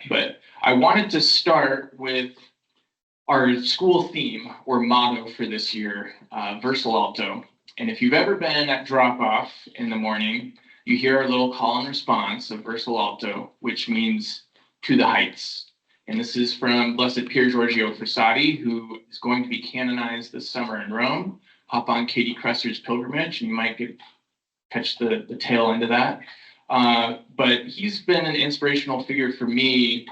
that. But I wanted to start with our school theme or motto for this year, Verso Alto. And if you've ever been at drop-off in the morning, you hear our little call and response of Verso Alto, which means to the heights. And this is from Blessed Pier Giorgio Frassati, who is going to be canonized this summer in Rome. Hop on Katie Kresser's pilgrimage, and you might catch the tail end of that. But he's been an inspirational figure for me,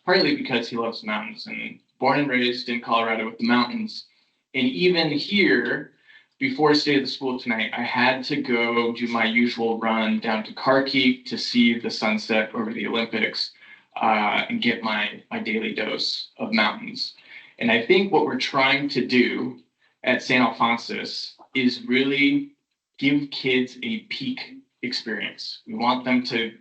partly because he loves mountains, and born and raised in Colorado with the mountains. And even here, before State of the School tonight, I had to go do my usual run down to Carkeek to see the sunset over the Olympics and get my daily dose of mountains. And I think what we're trying to do at St. Alphonsus is really give kids a peak experience. We want them to,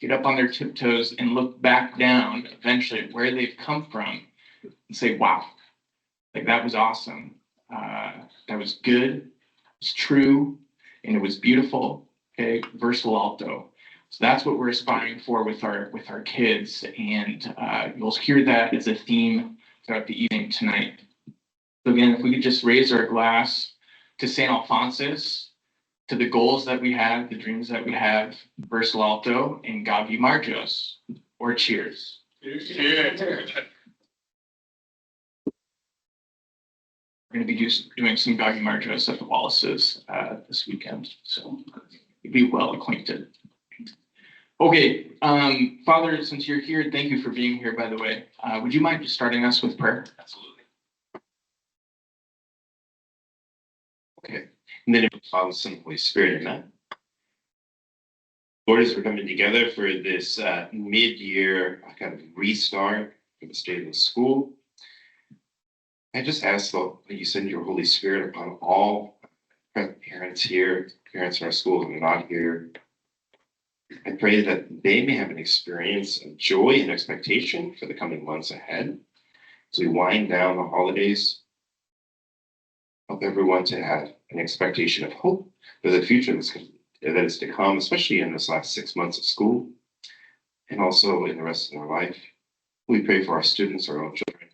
get up on their tiptoes and look back down eventually at where they've come from and say, wow, like that was awesome. That was good, it was true, and it was beautiful. Okay, Verso Alto. So that's what we're aspiring for with our kids, and you'll hear that as a theme throughout the evening tonight. So again, if we could just raise our glass to St. Alphonsus, to the goals that we have, the dreams that we have, Verso Alto, and Gavi Marjos, or cheers. Cheers. We're going to be doing some Gavi Marjos at the Wallaces this weekend, so you'll be well acquainted. Okay, Father, since you're here, thank you for being here, by the way. Would you mind just starting us with prayer? Absolutely. Okay, in the name of the Father, Son, and Holy Spirit, amen. Lord, as we're coming together for this mid-year kind of restart for the State of the School, I just ask, Lord, that you send your Holy Spirit upon all parents here, parents in our school who are not here. I pray that they may have an experience of joy and expectation for the coming months ahead. As we wind down the holidays, help everyone to have an expectation of hope for the future that is to come, especially in this last 6 months of school, and also in the rest of their life. We pray for our students, our own children,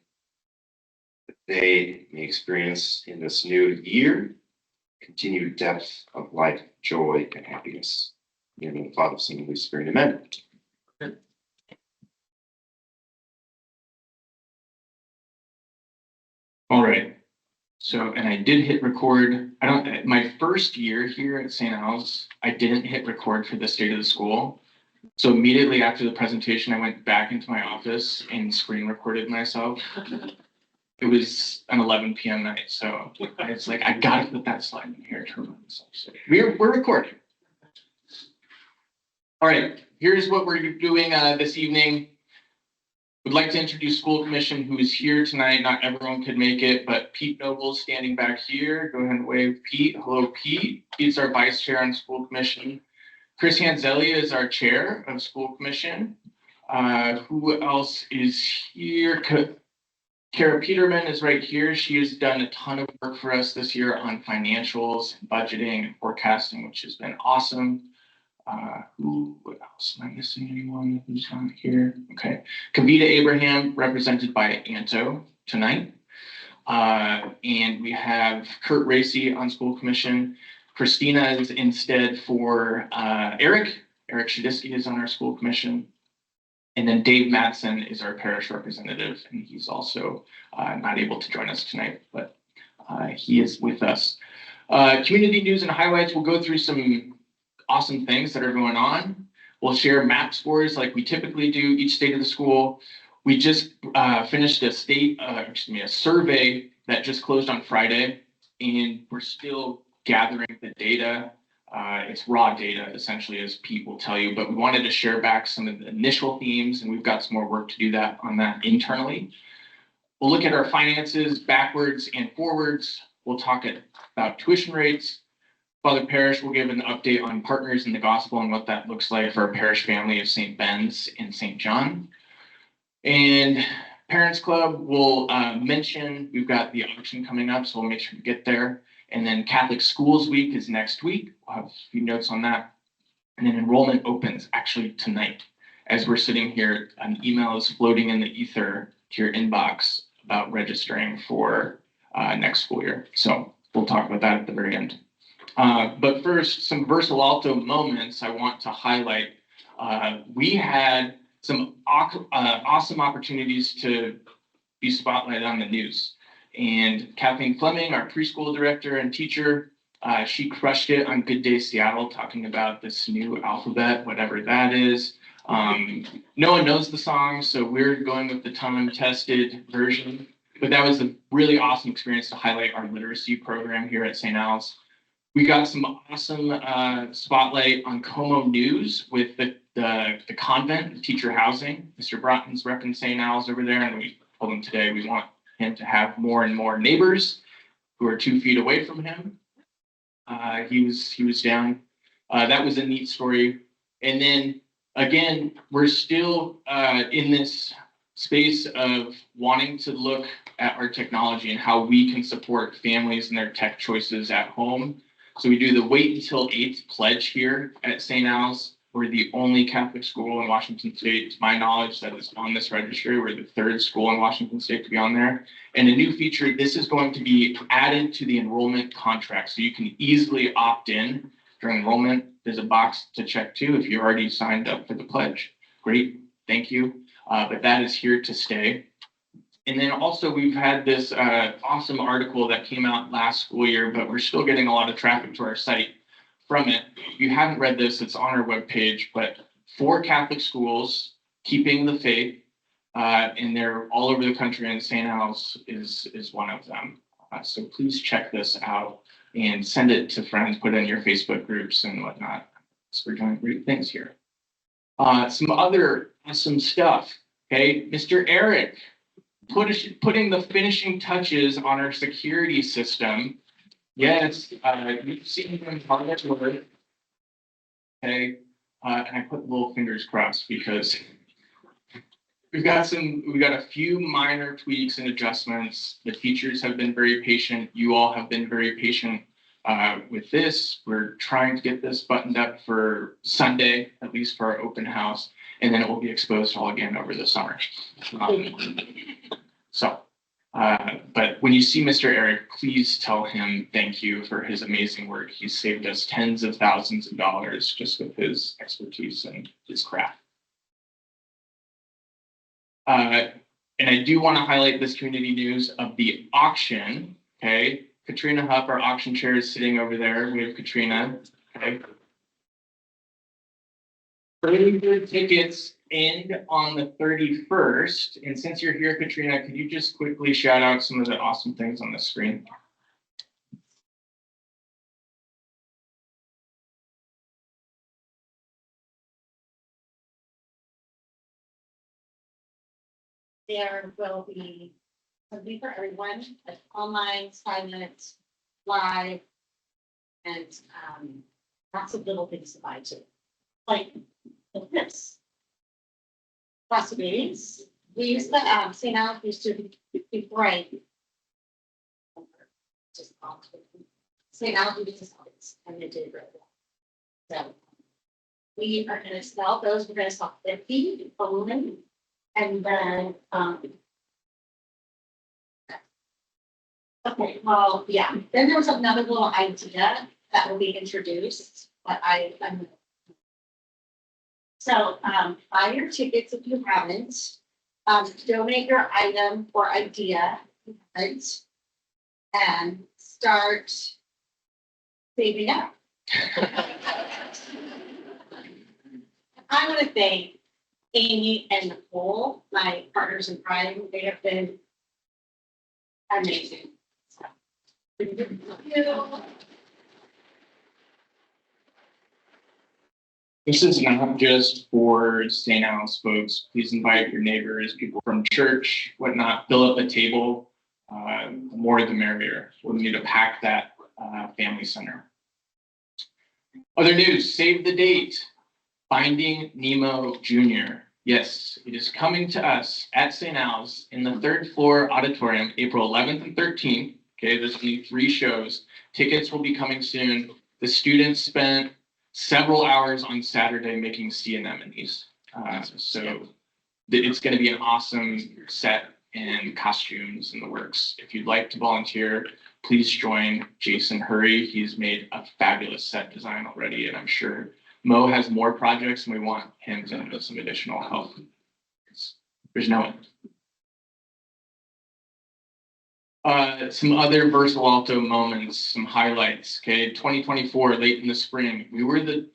that they may experience in this new year continued depth of life, joy, and happiness. In the name of the Father, Son, and Holy Spirit, amen. All right. So, and I did hit record. My first year here at St. Al's, I didn't hit record for the State of the School. So immediately after the presentation, I went back into my office and screen recorded myself. It was an 11 p.m. night, so it's like, I gotta put that slide in here to remind myself. So we're recording. All right, here's what we're doing this evening. We'd like to introduce School Commission, who is here tonight. Not everyone could make it, but Pete Noble standing back here. Go ahead and wave, Pete. Hello, Pete. Pete's our Vice Chair on School Commission. Chris Hanzelli is our Chair of School Commission. Who else is here? Kara Peterman is right here. She has done a ton of work for us this year on financials, budgeting, and forecasting, which has been awesome. What else? Am I missing anyone who's not here? Okay. Kavita Abraham, represented by Anto tonight. And we have Kurt Racy on School Commission. Christina is instead for Eric. Eric Shadisky is on our School Commission. And then Dave Madsen is our parish representative, and he's also not able to join us tonight, but he is with us. Community news and highlights. We'll go through some awesome things that are going on. We'll share map scores like we typically do each State of the School. We just finished a survey that just closed on Friday, and we're still gathering the data. It's raw data, essentially, as Pete will tell you, but we wanted to share back some of the initial themes, and we've got some more work to do on that internally. We'll look at our finances backwards and forwards. We'll talk about tuition rates. Father Parrish will give an update on Partners in the Gospel and what that looks like for our parish family of St. Ben's and St. John. And Parents Club will mention we've got the auction coming up, so we'll make sure to get there. And then Catholic Schools Week is next week. We'll have a few notes on that. And then enrollment opens actually tonight as we're sitting here, an email is floating in the ether to your inbox about registering for next school year. So we'll talk about that at the very end. But first, some Verso Alto moments I want to highlight. We had some awesome opportunities to be spotlighted on the news. And Kathleen Fleming, our preschool director and teacher, she crushed it on Good Day Seattle, talking about this new alphabet, whatever that is. No one knows the song, so we're going with the time-tested version. But that was a really awesome experience to highlight our literacy program here at St. Al's. We got some awesome spotlight on Como News with the convent, the teacher housing. Mr. Broughton's repping St. Al's over there, and we told him today we want him to have more and more neighbors who are 2 feet away from him. He was down. That was a neat story. And then again, we're still in this space of wanting to look at our technology and how we can support families and their tech choices at home. So we do the Wait Until 8th pledge here at St. Al's. We're the only Catholic school in Washington State, to my knowledge, that is on this registry. We're the 3rd school in Washington State to be on there. And a new feature, this is going to be added to the enrollment contract. So you can easily opt in during enrollment. There's a box to check too if you already signed up for the pledge. Great, thank you. But that is here to stay. And then also we've had this awesome article that came out last school year, but we're still getting a lot of traffic to our site from it. If you haven't read this, it's on our webpage, but 4 Catholic schools keeping the faith, and they're all over the country, and St. Al's is one of them. So please check this out and send it to friends, put it in your Facebook groups and whatnot. So we're doing great things here. Some other awesome stuff. Okay, Mr. Eric, putting the finishing touches on our security system. Yes, you've seen him hard at work. Okay, and I put little fingers crossed because we've got a few minor tweaks and adjustments. The teachers have been very patient. You all have been very patient with this. We're trying to get this buttoned up for Sunday, at least for our open house, and then it will be exposed all again over the summer. But when you see Mr. Eric, please tell him thank you for his amazing work. He's saved us tens of thousands of dollars just with his expertise and his craft. And I do want to highlight this community news of the auction. Okay, Katrina Huff, our auction chair, is sitting over there. We have Katrina. Okay. Early bird tickets end on the 31st. And since you're here, Katrina, could you just quickly shout out some of the awesome things on the screen? There will be something for everyone, like online, silent, live, and lots of little things to buy too. Like this. Possibilities. We used the St. Al's used to be bright. Just St. Al's used to sell this, and they did really well. So we are going to sell those. We're going to sell 50 aluminum, and then okay, well, yeah. Then there was another little idea that will be introduced, but I'm so buy your tickets if you haven't. Donate your item or idea, and start saving up. I want to thank Amy and Nicole, my partners in crime. They have been amazing. So, thank you. This is not just for St. Al's folks. Please invite your neighbors, people from church, whatnot. Fill up a table. The more the merrier. We'll need to pack that family center. Other news, save the date. Finding Nemo Jr. Yes, it is coming to us at St. Al's in the 3rd floor auditorium, April 11th and 13th. Okay, there's only 3 shows. Tickets will be coming soon. The students spent several hours on Saturday making sea anemones. So it's going to be an awesome set and costumes in the works. If you'd like to volunteer, please join Jason Hurry. He's made a fabulous set design already, and I'm sure Mo has more projects and we want him to have some additional help. There's no end. Some other Verso Alto moments, some highlights. Okay, 2024, late in the spring, we were the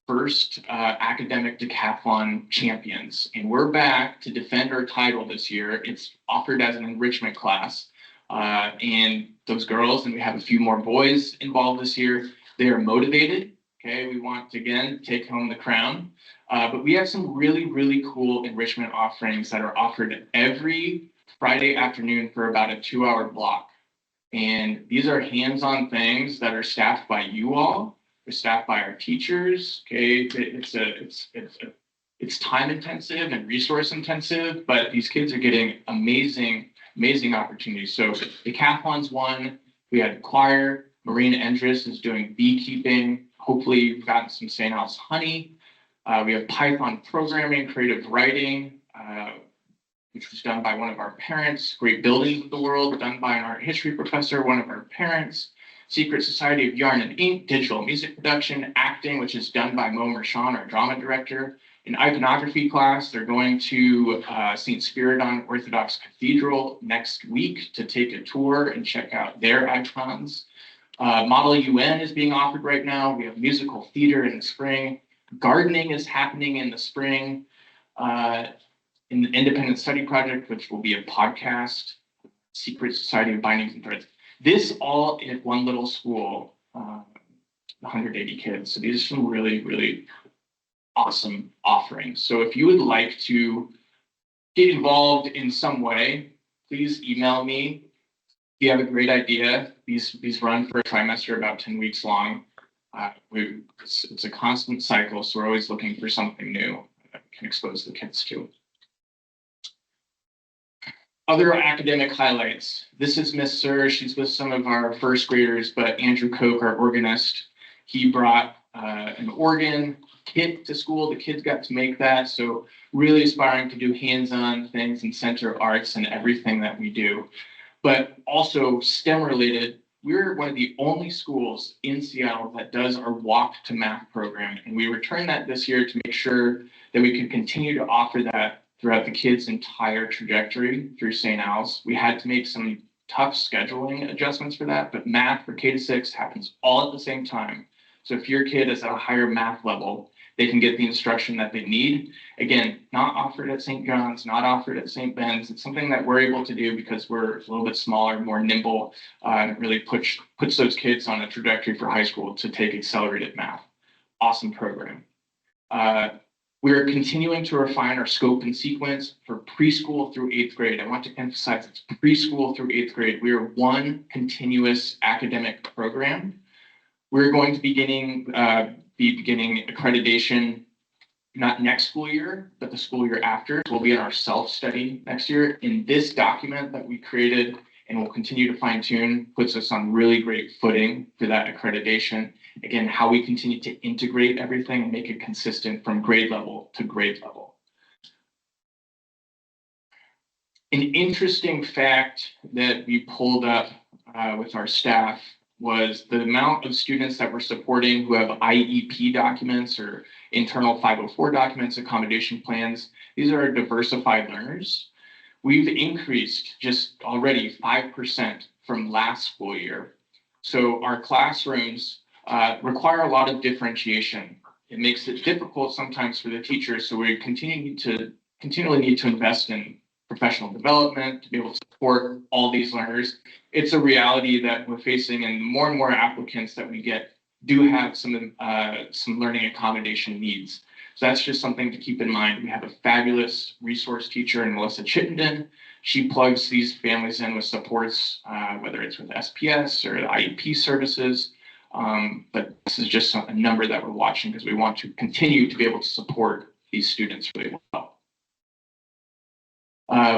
first academic decathlon champions, and we're back to defend our title this year. It's offered as an enrichment class, and those girls, and we have a few more boys involved this year, they are motivated. Okay, we want to again take home the crown, but we have some really, really cool enrichment offerings that are offered every Friday afternoon for about a 2-hour block. And these are hands-on things that are staffed by you all, they're staffed by our teachers. Okay, it's time intensive and resource intensive, but these kids are getting amazing opportunities. So decathlon's one. We had choir. Marina Endres is doing beekeeping. Hopefully you've gotten some St. Al's honey. We have Python programming, creative writing, which was done by one of our parents. Great Buildings of the World, done by an art history professor, one of our parents. Secret Society of Yarn and Ink, digital music production, acting, which is done by Mo Mershon, our drama director. An iconography class, they're going to St. Spiridon Orthodox Cathedral next week to take a tour and check out their icons. Model UN is being offered right now. We have musical theater in the spring. Gardening is happening in the spring. In the Independent Study Project, which will be a podcast. Secret Society of Bindings and Threads. This all in one little school, 180 kids. So these are some really, really awesome offerings. So if you would like to get involved in some way, please email me. If you have a great idea, these run for a trimester, about 10 weeks long. It's a constant cycle, so we're always looking for something new that we can expose the kids to. Other academic highlights. This is Miss Sir. She's with some of our first graders, but Andrew Koch, our organist, he brought an organ kit to school. The kids got to make that. So really aspiring to do hands-on things and center arts and everything that we do. But also STEM related, we're one of the only schools in Seattle that does our Walk to Math program. And we returned that this year to make sure that we can continue to offer that throughout the kids' entire trajectory through St. Al's. We had to make some tough scheduling adjustments for that, but math for K-6 happens all at the same time. So if your kid is at a higher math level, they can get the instruction that they need. Again, not offered at St. John's, not offered at St. Ben's. It's something that we're able to do because we're a little bit smaller, more nimble, and it really puts those kids on a trajectory for high school to take accelerated math. Awesome program. We're continuing to refine our scope and sequence for preschool through 8th grade. I want to emphasize it's preschool through 8th grade. We are one continuous academic program. We're going to be beginning accreditation not next school year, but the school year after. We'll be in our self-study next year. In this document that we created and will continue to fine tune puts us on really great footing for that accreditation. Again, how we continue to integrate everything and make it consistent from grade level to grade level. An interesting fact that we pulled up with our staff was the amount of students that we're supporting who have IEP documents or internal 504 documents, accommodation plans. These are diversified learners. We've increased just already 5% from last school year. So our classrooms require a lot of differentiation. It makes it difficult sometimes for the teachers. So we continually need to invest in professional development to be able to support all these learners. It's a reality that we're facing, and more and more applicants that we get do have some learning accommodation needs. So that's just something to keep in mind. We have a fabulous resource teacher in Melissa Chittenden. She plugs these families in with supports, whether it's with SPS or the IEP services. But this is just a number that we're watching because we want to continue to be able to support these students really well.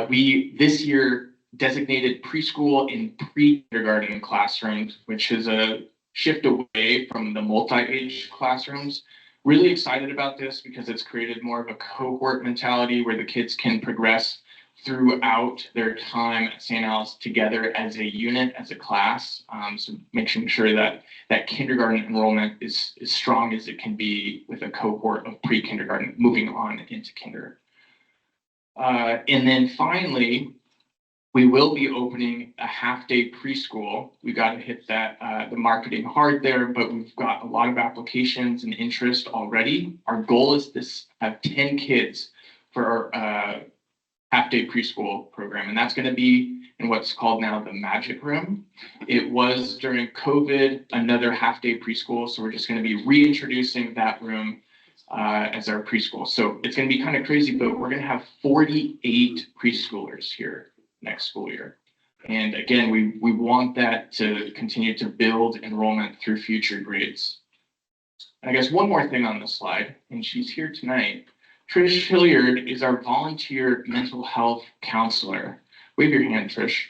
We this year designated preschool and pre-kindergarten classrooms, which is a shift away from the multi-age classrooms. Really excited about this because it's created more of a cohort mentality where the kids can progress throughout their time at St. Al's together as a unit, as a class. So making sure that that kindergarten enrollment is as strong as it can be with a cohort of pre-kindergarten moving on into kinder. And then finally, we will be opening a half-day preschool. We got to hit that the marketing hard there, but we've got a lot of applications and interest already. Our goal is to have 10 kids for our half-day preschool program, and that's going to be in what's called now the Magic Room. It was during COVID another half-day preschool, so we're just going to be reintroducing that room as our preschool. So it's going to be kind of crazy, but we're going to have 48 preschoolers here next school year. And again, we want that to continue to build enrollment through future grades. And I guess one more thing on this slide, and she's here tonight. Trish Hilliard is our volunteer mental health counselor. Wave your hand, Trish.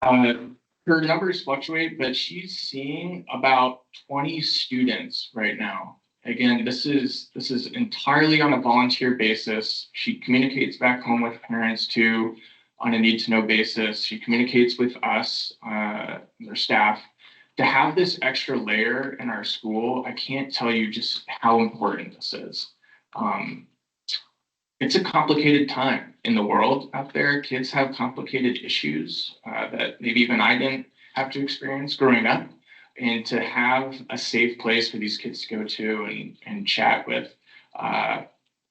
Her numbers fluctuate, but she's seeing about 20 students right now. Again, this is entirely on a volunteer basis. She communicates back home with parents too on a need to know basis. She communicates with us, their staff. To have this extra layer in our school, I can't tell you just how important this is. It's a complicated time in the world out there. Kids have complicated issues that maybe even I didn't have to experience growing up. And to have a safe place for these kids to go to and chat with,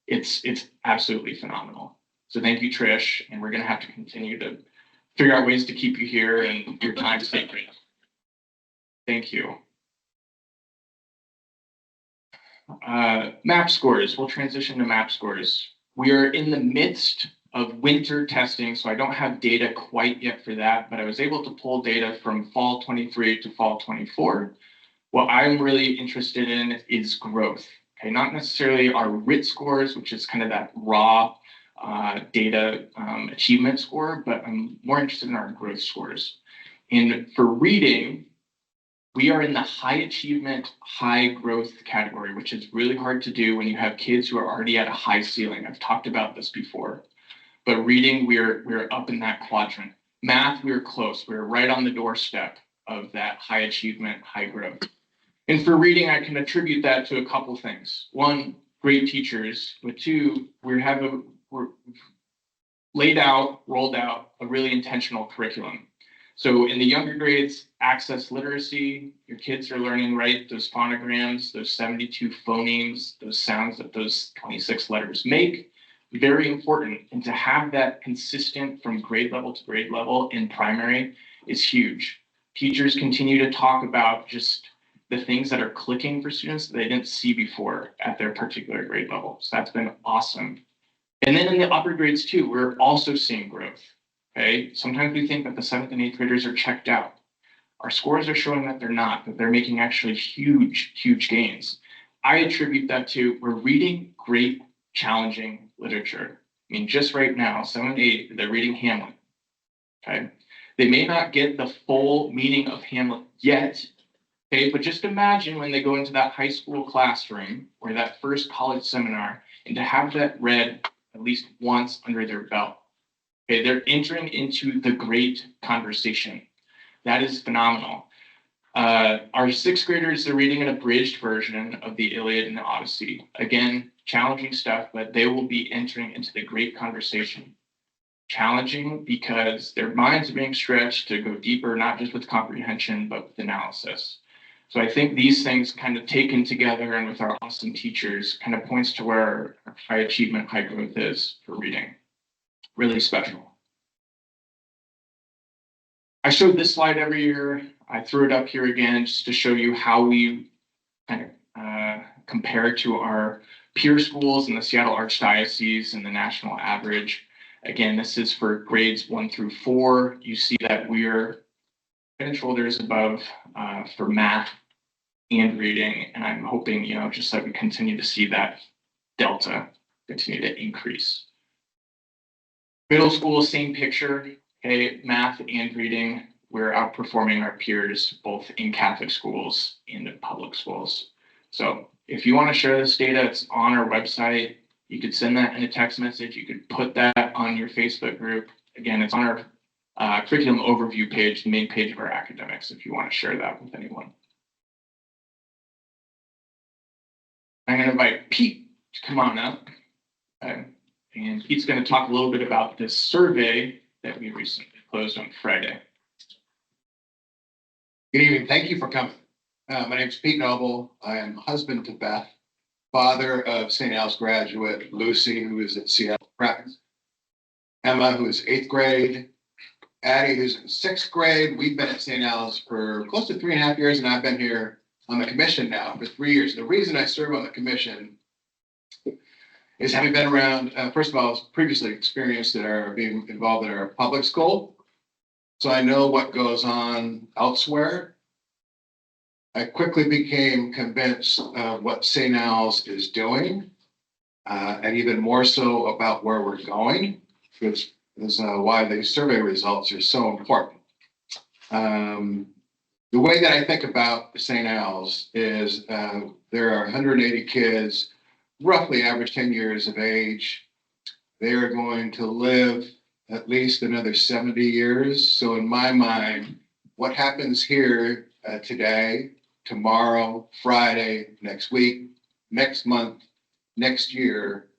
it's absolutely phenomenal. So thank you, Trish. And we're going to have to continue to figure out ways to keep you here and your time sacred. Thank you. MAP scores. We'll transition to MAP scores. We are in the midst of winter testing, so I don't have data quite yet for that, but I was able to pull data from fall 23 to fall 24. What I'm really interested in is growth. Okay, not necessarily our RIT scores, which is kind of that raw data achievement score, but I'm more interested in our growth scores. And for reading, we are in the high achievement, high growth category, which is really hard to do when you have kids who are already at a high ceiling. I've talked about this before. But reading, we're up in that quadrant. Math, we're close. We're right on the doorstep of that high achievement, high growth. And for reading, I can attribute that to a couple things. One, great teachers. But two, we're rolled out a really intentional curriculum. So in the younger grades, access literacy, your kids are learning, right, those phonograms, those 72 phonemes, those sounds that those 26 letters make. Very important. And to have that consistent from grade level to grade level in primary is huge. Teachers continue to talk about just the things that are clicking for students that they didn't see before at their particular grade level. So that's been awesome. And then in the upper grades too, we're also seeing growth. Okay. Sometimes we think that the 7th and 8th graders are checked out. Our scores are showing that they're not, that they're making actually huge, huge gains. I attribute that to we're reading great, challenging literature. I mean, just right now, 7 and 8, they're reading Hamlet. Okay. They may not get the full meaning of Hamlet yet. Okay, but just imagine when they go into that high school classroom or that first college seminar and to have that read at least once under their belt. Okay, they're entering into the great conversation. That is phenomenal. Our 6th graders are reading an abridged version of the Iliad and the Odyssey. Again, challenging stuff, but they will be entering into the great conversation. Challenging because their minds are being stretched to go deeper, not just with comprehension, but with analysis. So I think these things kind of taken together and with our awesome teachers kind of points to where our high achievement, high growth is for reading. Really special. I showed this slide every year. I threw it up here again just to show you how we kind of compare to our peer schools in the Seattle Archdiocese and the national average. Again, this is for grades 1 through 4. You see that we're head and shoulders above for math and reading. And I'm hoping, just that we continue to see that delta continue to increase. Middle school, same picture. Okay, math and reading we're outperforming our peers both in Catholic schools and in public schools. So if you want to share this data, it's on our website. You could send that in a text message. You could put that on your Facebook group. Again, it's on our curriculum overview page, the main page of our academics, if you want to share that with anyone. I'm going to invite Pete to come on up. And Pete's going to talk a little bit about this survey that we recently closed on Friday. Good evening. Thank you for coming. My name is Pete Noble. I am husband to Beth, father of St. Al's graduate Lucy, who is at Seattle Prep, Emma, who is 8th grade, Addie, who's in 6th grade. We've been at St. Al's for close to 3.5 years, and I've been here on the commission now for 3 years. The reason I serve on the commission is having been around, first of all, previously experienced being involved in our public school. So I know what goes on elsewhere. I quickly became convinced of what St. Al's is doing, and even more so about where we're going, which is why the survey results are so important. The way that I think about St. Al's is there are 180 kids, roughly average 10 years of age. They are going to live at least another 70 years. So in my mind, what happens here today, tomorrow, Friday, next week, next month, next year,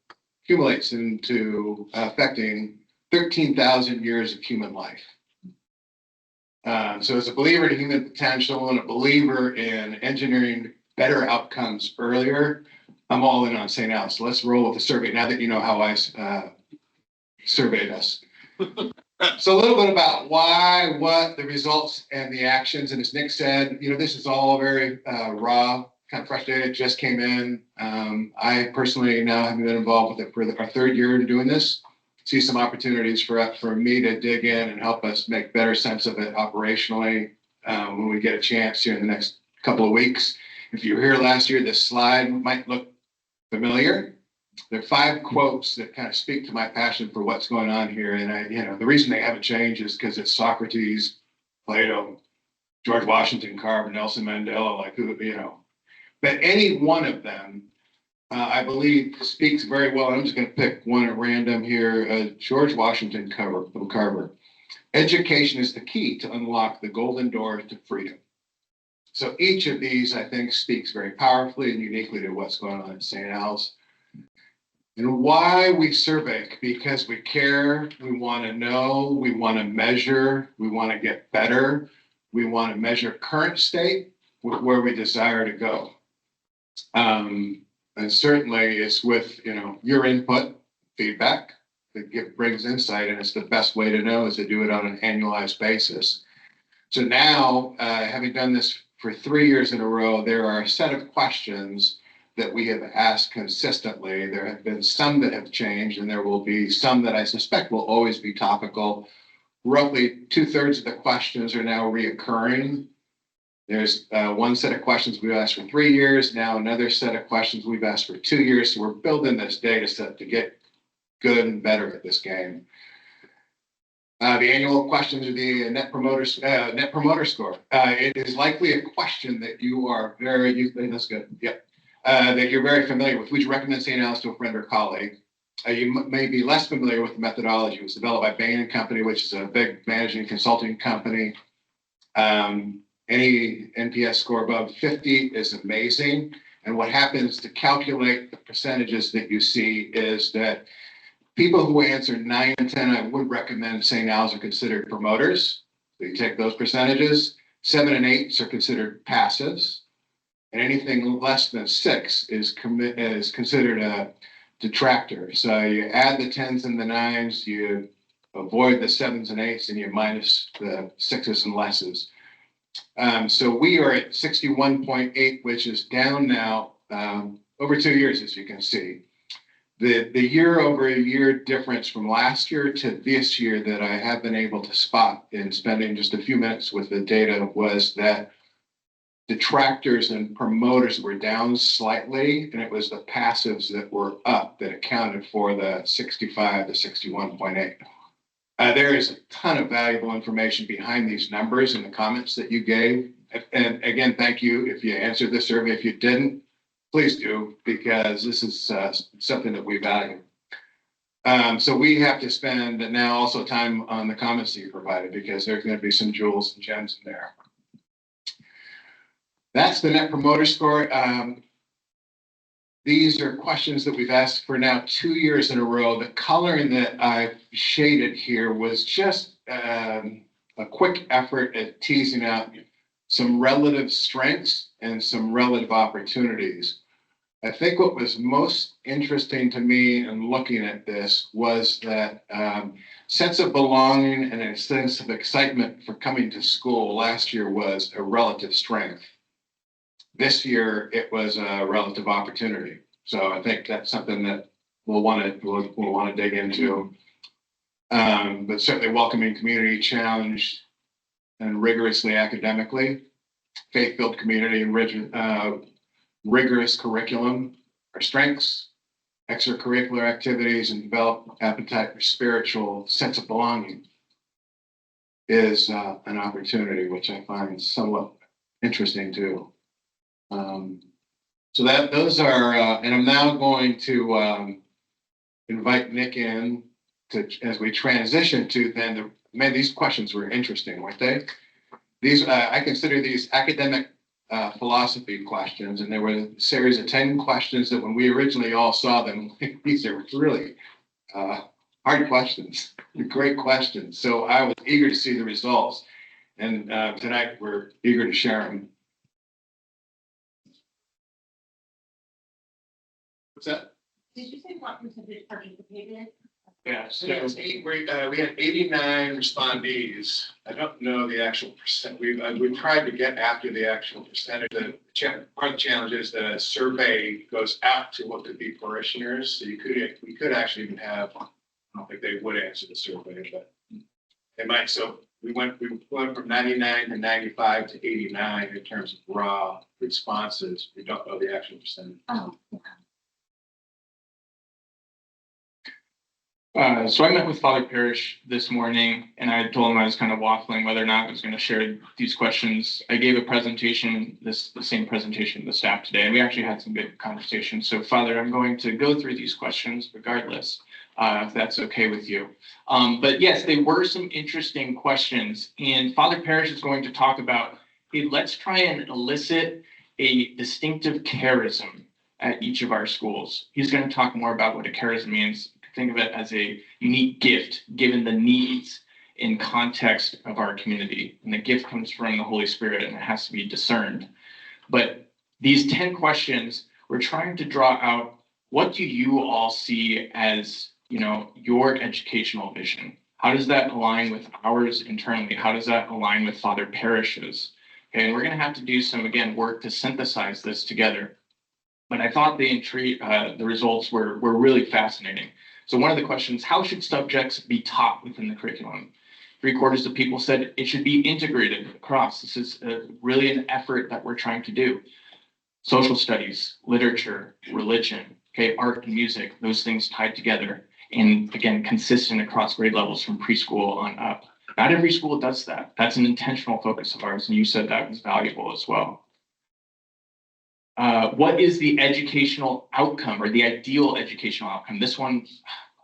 accumulates into affecting 13,000 years of human life. So as a believer in human potential and a believer in engineering better outcomes earlier, I'm all in on St. Al's. So let's roll with the survey now that you know how I surveyed us. So a little bit about why, what, the results, and the actions. And as Nick said, this is all very raw, kind of fresh data, just came in. I personally now have been involved with it for our 3rd year in doing this. See some opportunities for me to dig in and help us make better sense of it operationally when we get a chance here in the next couple of weeks. If you were here last year, this slide might look familiar. There are 5 quotes that kind of speak to my passion for what's going on here. And the reason they haven't changed is because it's Socrates, Plato, George Washington Carver, Nelson Mandela, but any one of them, I believe, speaks very well. I'm just going to pick one at random here. George Washington Carver. Education is the key to unlock the golden door to freedom. So each of these, I think, speaks very powerfully and uniquely to what's going on at St. Al's. And why we survey? Because we care, we want to know, we want to measure, we want to get better, we want to measure current state with where we desire to go. And certainly it's with your input, feedback that brings insight, and it's the best way to know is to do it on an annualized basis. So now, having done this for 3 years in a row, there are a set of questions that we have asked consistently. There have been some that have changed, and there will be some that I suspect will always be topical. Roughly 2/3 of the questions are now reoccurring. There's one set of questions we've asked for 3 years, now another set of questions we've asked for 2 years. So we're building this data set to get good and better at this game. The annual questions are the net promoter score. It is likely a question that you are that's good. Yep. That you're very familiar with. Would you recommend St. Al's to a friend or colleague? You may be less familiar with the methodology. It was developed by Bain & Company, which is a big managing consulting company. Any NPS score above 50 is amazing. And what happens to calculate the percentages that you see is that people who answer 9 and 10, I would recommend St. Al's are considered promoters. So you take those percentages. 7 and 8 are considered passives. And anything less than 6 is considered a detractor. So you add the 10s and the 9s, you avoid the 7s and 8s, and you minus the 6s and lesses. So we are at 61.8, which is down now over 2 years, as you can see. The year-over-year difference from last year to this year that I have been able to spot in spending just a few minutes with the data was that detractors and promoters were down slightly, and it was the passives that were up that accounted for the 65 to 61.8. There is a ton of valuable information behind these numbers and the comments that you gave. And again, thank you if you answered the survey. If you didn't, please do, because this is something that we value. So we have to spend now also time on the comments that you provided, because there's going to be some jewels and gems in there. That's the Net Promoter Score. These are questions that we've asked for now 2 years in a row. The coloring that I've shaded here was just a quick effort at teasing out some relative strengths and some relative opportunities. I think what was most interesting to me in looking at this was that sense of belonging and a sense of excitement for coming to school last year was a relative strength. This year, it was a relative opportunity. So I think that's something that we'll want to dig into. But certainly welcoming community, challenge, and rigorously academically, faith-filled community, and rigorous curriculum, our strengths, extracurricular activities, and develop appetite for spiritual sense of belonging is an opportunity, which I find somewhat interesting too. So those are, and I'm now going to invite Nick in as we transition to then man, these questions were interesting, weren't they? These, I consider these academic philosophy questions, and there were a series of 10 questions that when we originally all saw them, these are really hard questions, great questions. So I was eager to see the results, and tonight we're eager to share them. What's that? Did you say what percentage participated? Yeah, so we had 89 respondees. I don't know the actual percent. We've tried to get after the actual percentage. Part of the challenge is the survey goes out to what could be parishioners. So we could actually even have, I don't think they would answer the survey, but they might. So we went from 99 to 95 to 89 in terms of raw responses. We don't know the actual percentage. Oh, yeah. So I met with Father Parrish this morning, and I told him I was kind of waffling whether or not I was going to share these questions. I gave a presentation, the same presentation to the staff today, and we actually had some good conversations. So Father, I'm going to go through these questions regardless, if that's okay with you. But yes, they were some interesting questions, and Father Parrish is going to talk about, hey, let's try and elicit a distinctive charism at each of our schools. He's going to talk more about what a charism means. Think of it as a unique gift given the needs and context of our community. And the gift comes from the Holy Spirit, and it has to be discerned. But these 10 questions, we're trying to draw out, what do you all see as, your educational vision? How does that align with ours internally? How does that align with Father Parrish's? Okay, and we're going to have to do some, again, work to synthesize this together. But I thought the results were really fascinating. So one of the questions, how should subjects be taught within the curriculum? 3/4 of people said it should be integrated across. This is really an effort that we're trying to do. Social studies, literature, religion, okay, art and music, those things tied together. And again, consistent across grade levels from preschool on up. Not every school does that. That's an intentional focus of ours, and you said that was valuable as well. What is the educational outcome or the ideal educational outcome? This one,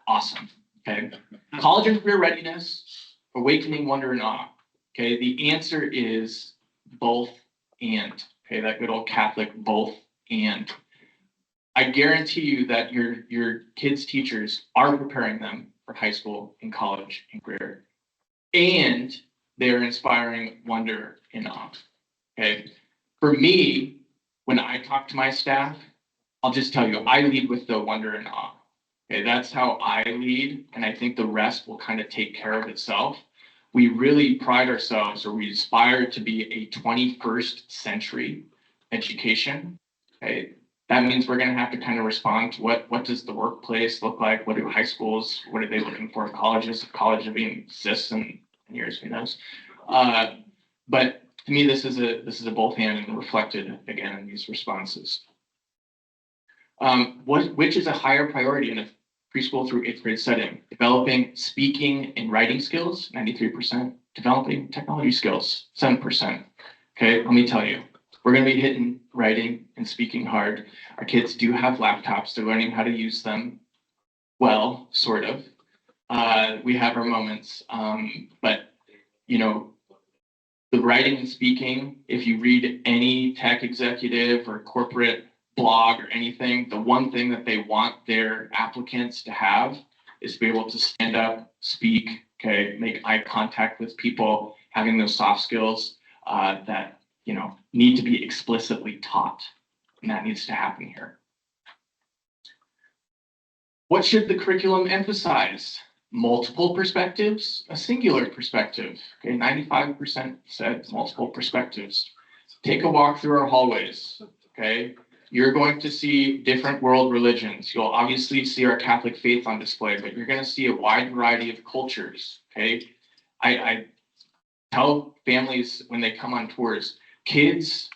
awesome. Okay. College and career readiness, awakening wonder and awe. Okay. The answer is both and. Okay. That good old Catholic both and. I guarantee you that your kids' teachers are preparing them for high school and college and career. And they're inspiring wonder and awe. Okay. For me, when I talk to my staff, I'll just tell you, I lead with the wonder and awe. Okay, that's how I lead, and I think the rest will kind of take care of itself. We really pride ourselves, or we aspire to be a 21st century education. Okay, that means we're going to have to kind of respond to what does the workplace look like? What do high schools? What are they looking for in colleges? If college even exists in years, who knows? But to me, this is a both and reflected again in these responses. Which is a higher priority in a preschool through 8th grade setting, developing speaking and writing skills, 93%, developing technology skills, 7%. Okay, let me tell you, we're going to be hitting writing and speaking hard. Our kids do have laptops. They're learning how to use them well, sort of. We have our moments, but you know, the writing and speaking, if you read any tech executive or corporate blog or anything, the one thing that they want their applicants to have is to be able to stand up, speak, okay, make eye contact with people, having those soft skills that, you know, need to be explicitly taught. And that needs to happen here. What should the curriculum emphasize? Multiple perspectives, a singular perspective. Okay, 95% said multiple perspectives. Take a walk through our hallways. Okay, you're going to see different world religions. You'll obviously see our Catholic faith on display, but you're going to see a wide variety of cultures. Okay, I tell families when they come on tours, kids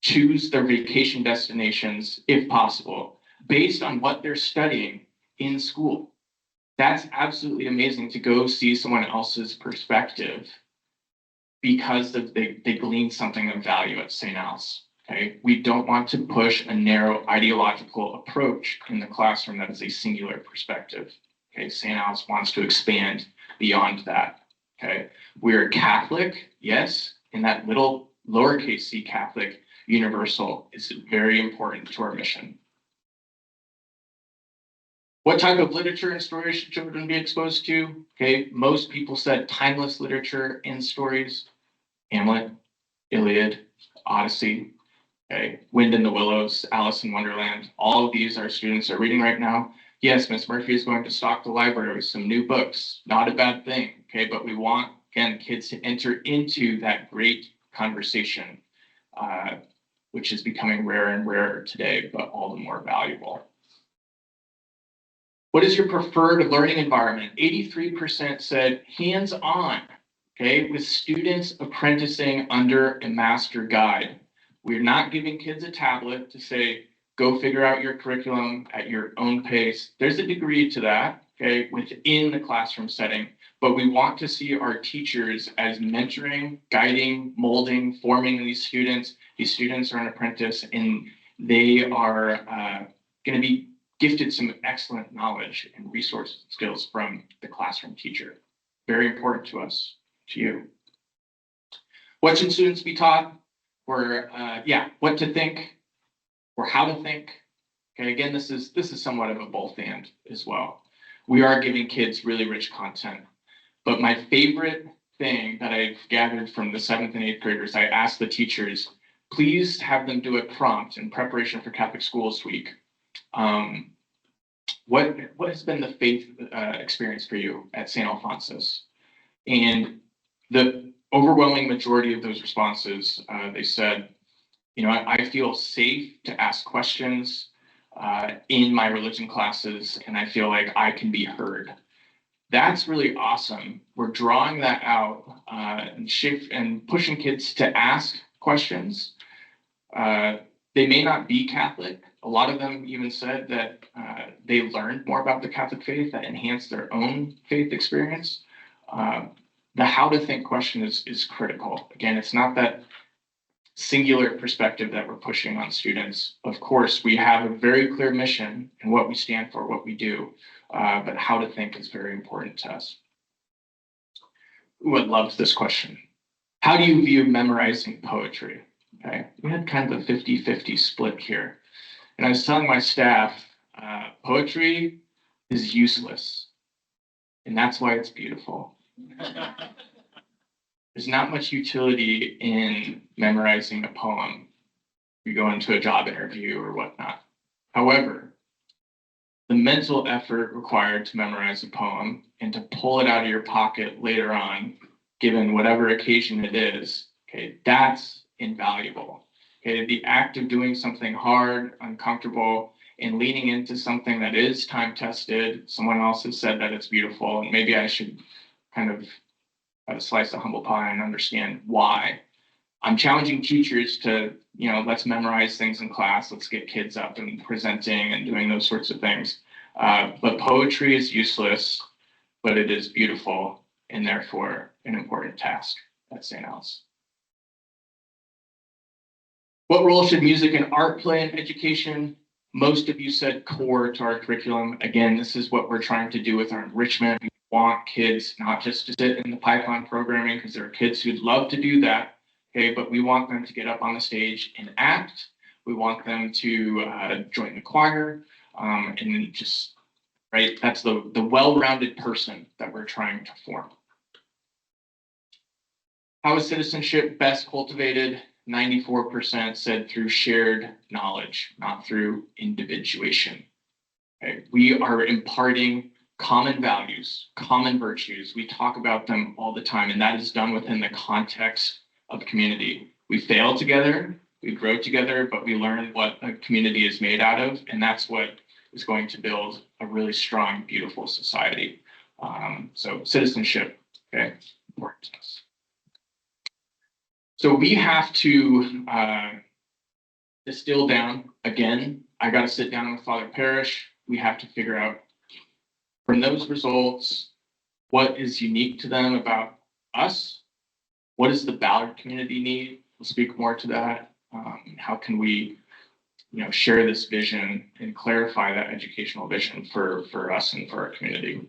choose their vacation destinations, if possible, based on what they're studying in school. That's absolutely amazing to go see someone else's perspective because they glean something of value at St. Al's. Okay, we don't want to push a narrow ideological approach in the classroom that is a singular perspective. Okay, St. Al's wants to expand beyond that. Okay, we're Catholic, yes, and that little lowercase c Catholic universal is very important to our mission. What type of literature and stories should children be exposed to? Okay, most people said timeless literature and stories. Hamlet, Iliad, Odyssey, okay, Wind in the Willows, Alice in Wonderland. All of these our students are reading right now. Yes, Miss Murphy is going to stock the library with some new books. Not a bad thing, okay, but we want, again, kids to enter into that great conversation, which is becoming rarer and rarer today, but all the more valuable. What is your preferred learning environment? 83% said hands-on, okay, with students apprenticing under a master guide. We're not giving kids a tablet to say, go figure out your curriculum at your own pace. There's a degree to that, okay, within the classroom setting, but we want to see our teachers as mentoring, guiding, molding, forming these students. These students are an apprentice and they are going to be gifted some excellent knowledge and resource skills from the classroom teacher. Very important to us, to you. What should students be taught? Or what to think or how to think. Okay, again, this is somewhat of a both and as well. We are giving kids really rich content, but my favorite thing that I've gathered from the 7th and 8th graders, I asked the teachers, please have them do a prompt in preparation for Catholic Schools Week. What has been the faith experience for you at St. Alphonsus? And the overwhelming majority of those responses, they said, you know, I feel safe to ask questions in my religion classes, and I feel like I can be heard. That's really awesome. We're drawing that out and pushing kids to ask questions. They may not be Catholic. A lot of them even said that they learned more about the Catholic faith that enhanced their own faith experience. The how to think question is critical. Again, it's not that singular perspective that we're pushing on students. Of course, we have a very clear mission and what we stand for, what we do, but how to think is very important to us. Ooh, I loved this question. How do you view memorizing poetry? Okay, we had kind of a 50-50 split here. And I was telling my staff, poetry is useless. And that's why it's beautiful. There's not much utility in memorizing a poem. You go into a job interview or whatnot. However, the mental effort required to memorize a poem and to pull it out of your pocket later on, given whatever occasion it is, okay, that's invaluable. Okay, the act of doing something hard, uncomfortable, and leaning into something that is time-tested. Someone else has said that it's beautiful, and maybe I should kind of slice the humble pie and understand why. I'm challenging teachers to, you know, let's memorize things in class. Let's get kids up and presenting and doing those sorts of things. But poetry is useless, but it is beautiful and therefore an important task at St. Al's. What role should music and art play in education? Most of you said core to our curriculum. Again, this is what we're trying to do with our enrichment. We want kids not just to sit in the Python programming, because there are kids who'd love to do that, okay, but we want them to get up on the stage and act. We want them to join the choir, and then just, right, that's the well-rounded person that we're trying to form. How is citizenship best cultivated? 94% said through shared knowledge, not through individuation. Okay? We are imparting common values, common virtues. We talk about them all the time, and that is done within the context of community. We fail together, we grow together, but we learn what a community is made out of, and that's what is going to build a really strong, beautiful society. So citizenship, okay, important to us. So we have to distill down again. I got to sit down with Father Parrish. We have to figure out from those results what is unique to them about us. What does the Ballard community need? We'll speak more to that. How can we, share this vision and clarify that educational vision for us and for our community?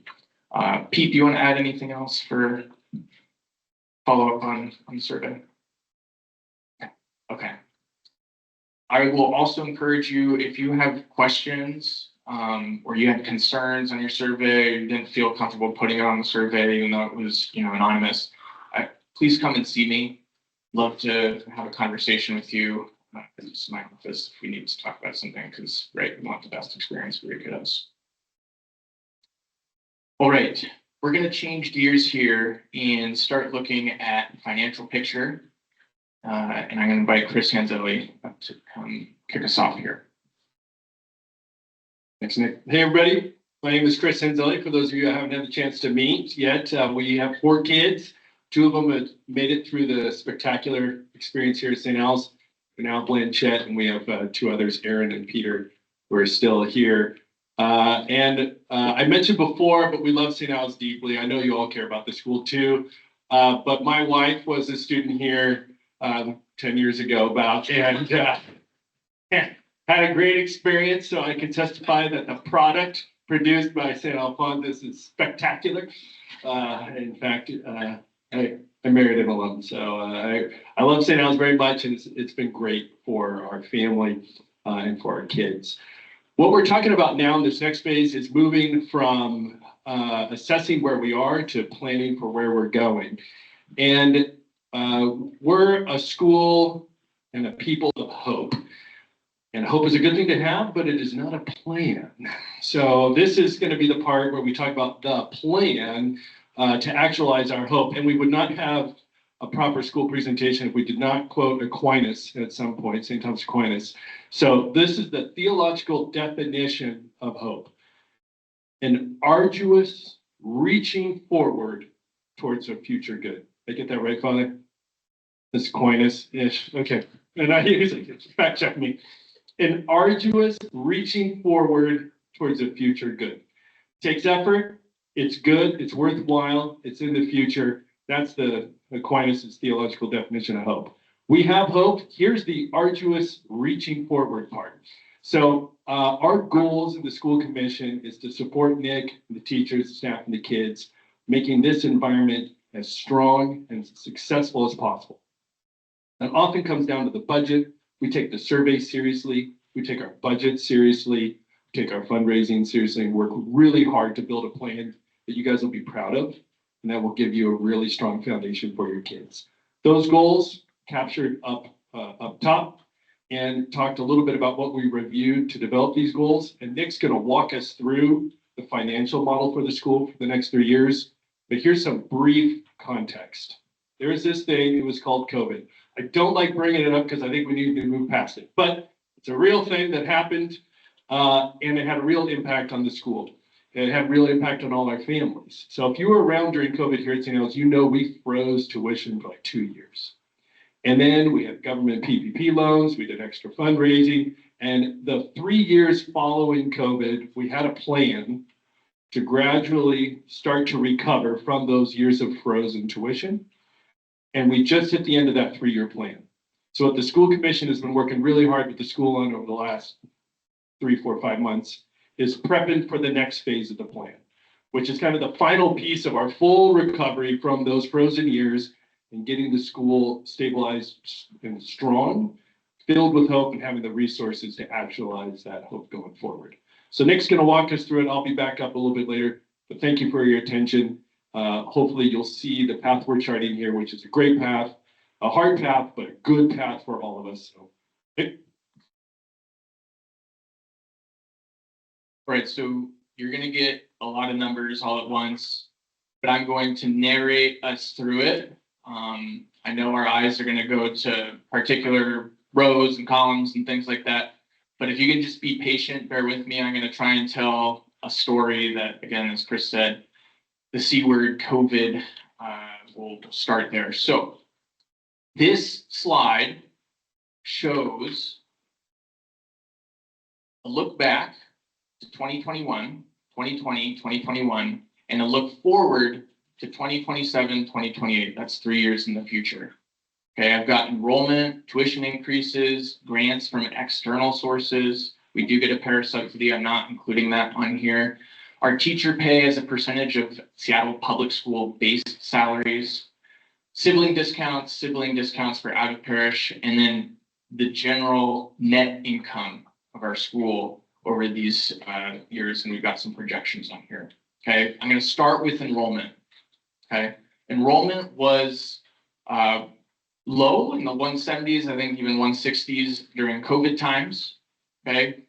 Pete, do you want to add anything else for follow up on the survey? Okay. I will also encourage you, if you have questions or you had concerns on your survey, you didn't feel comfortable putting it on the survey, even though it was, anonymous, please come and see me. Love to have a conversation with you. This is my office if we need to talk about something, because, right, we want the best experience for your kiddos. All right, we're going to change gears here and start looking at financial picture. And I'm going to invite Chris Hanzelli up to come kick us off here. Thanks, Nick. Hey, everybody. My name is Chris Hanzelli. For those of you I haven't had the chance to meet yet, we have 4 kids. 2 of them have made it through the spectacular experience here at St. Al's. Now Blanchett, and we have 2 others, Aaron and Peter, who are still here. I mentioned before, but we love St. Al's deeply. I know you all care about the school too. But my wife was a student here 10 years ago about, and had a great experience. So I can testify that the product produced by St. Alphonsus is spectacular. In fact, I married an alum, so I love St. Al's very much, and it's been great for our family and for our kids. What we're talking about now in this next phase is moving from assessing where we are to planning for where we're going. And we're a school and a people of hope. And hope is a good thing to have, but it is not a plan. So this is going to be the part where we talk about the plan to actualize our hope. And we would not have a proper school presentation if we did not quote Aquinas at some point, St. Thomas Aquinas. So this is the theological definition of hope. An arduous reaching forward towards a future good. Did I get that right, Father? This Aquinas-ish. Okay. And I usually fact check me. An arduous reaching forward towards a future good. Takes effort. It's good. It's worthwhile. It's in the future. That's the Aquinas' theological definition of hope. We have hope. Here's the arduous reaching forward part. So our goals in the school commission is to support Nick, the teachers, the staff, and the kids, making this environment as strong and successful as possible. That often comes down to the budget. We take the survey seriously. We take our budget seriously. We take our fundraising seriously, and work really hard to build a plan that you guys will be proud of, and that will give you a really strong foundation for your kids. Those goals captured up top, and talked a little bit about what we reviewed to develop these goals. And Nick's going to walk us through the financial model for the school for the next 3 years. But here's some brief context. There is this thing, it was called COVID. I don't like bringing it up because I think we need to move past it, but it's a real thing that happened, and it had a real impact on the school. It had a real impact on all our families. So if you were around during COVID here at St. Al's, you know we froze tuition for like 2 years. And then we had government PPP loans, we did extra fundraising, And the 3 years following COVID, we had a plan to gradually start to recover from those years of frozen tuition. And we just hit the end of that 3-year plan. So what the school commission has been working really hard with the school on over the last 3, 4, 5 months is prepping for the next phase of the plan, which is kind of the final piece of our full recovery from those frozen years and getting the school stabilized and strong, filled with hope, and having the resources to actualize that hope going forward. So Nick's going to walk us through it. I'll be back up a little bit later, but thank you for your attention. Hopefully you'll see the path we're charting here, which is a great path, a hard path, but a good path for all of us. So, Nick. All right, so you're gonna get a lot of numbers all at once, but I'm going to narrate us through it. I know our eyes are gonna go to particular rows and columns and things like that, but if you can just be patient, bear with me. I'm gonna try and tell a story that, again, as Chris said, the C word, COVID, we'll start there. So this slide shows a look back to 2021, 2020, 2021, and a look forward to 2027, 2028. That's 3 years in the future. Okay, I've got enrollment, tuition increases, grants from external sources. We do get a para subsidy. I'm not including that on here. Our teacher pay as a percentage of Seattle public school base salaries, sibling discounts for out of parish, and then the general net income of our school over these years. And we've got some projections on here. Okay, I'm going to start with enrollment. Okay, enrollment was low in the 170s, I think even 160s during COVID times. Okay,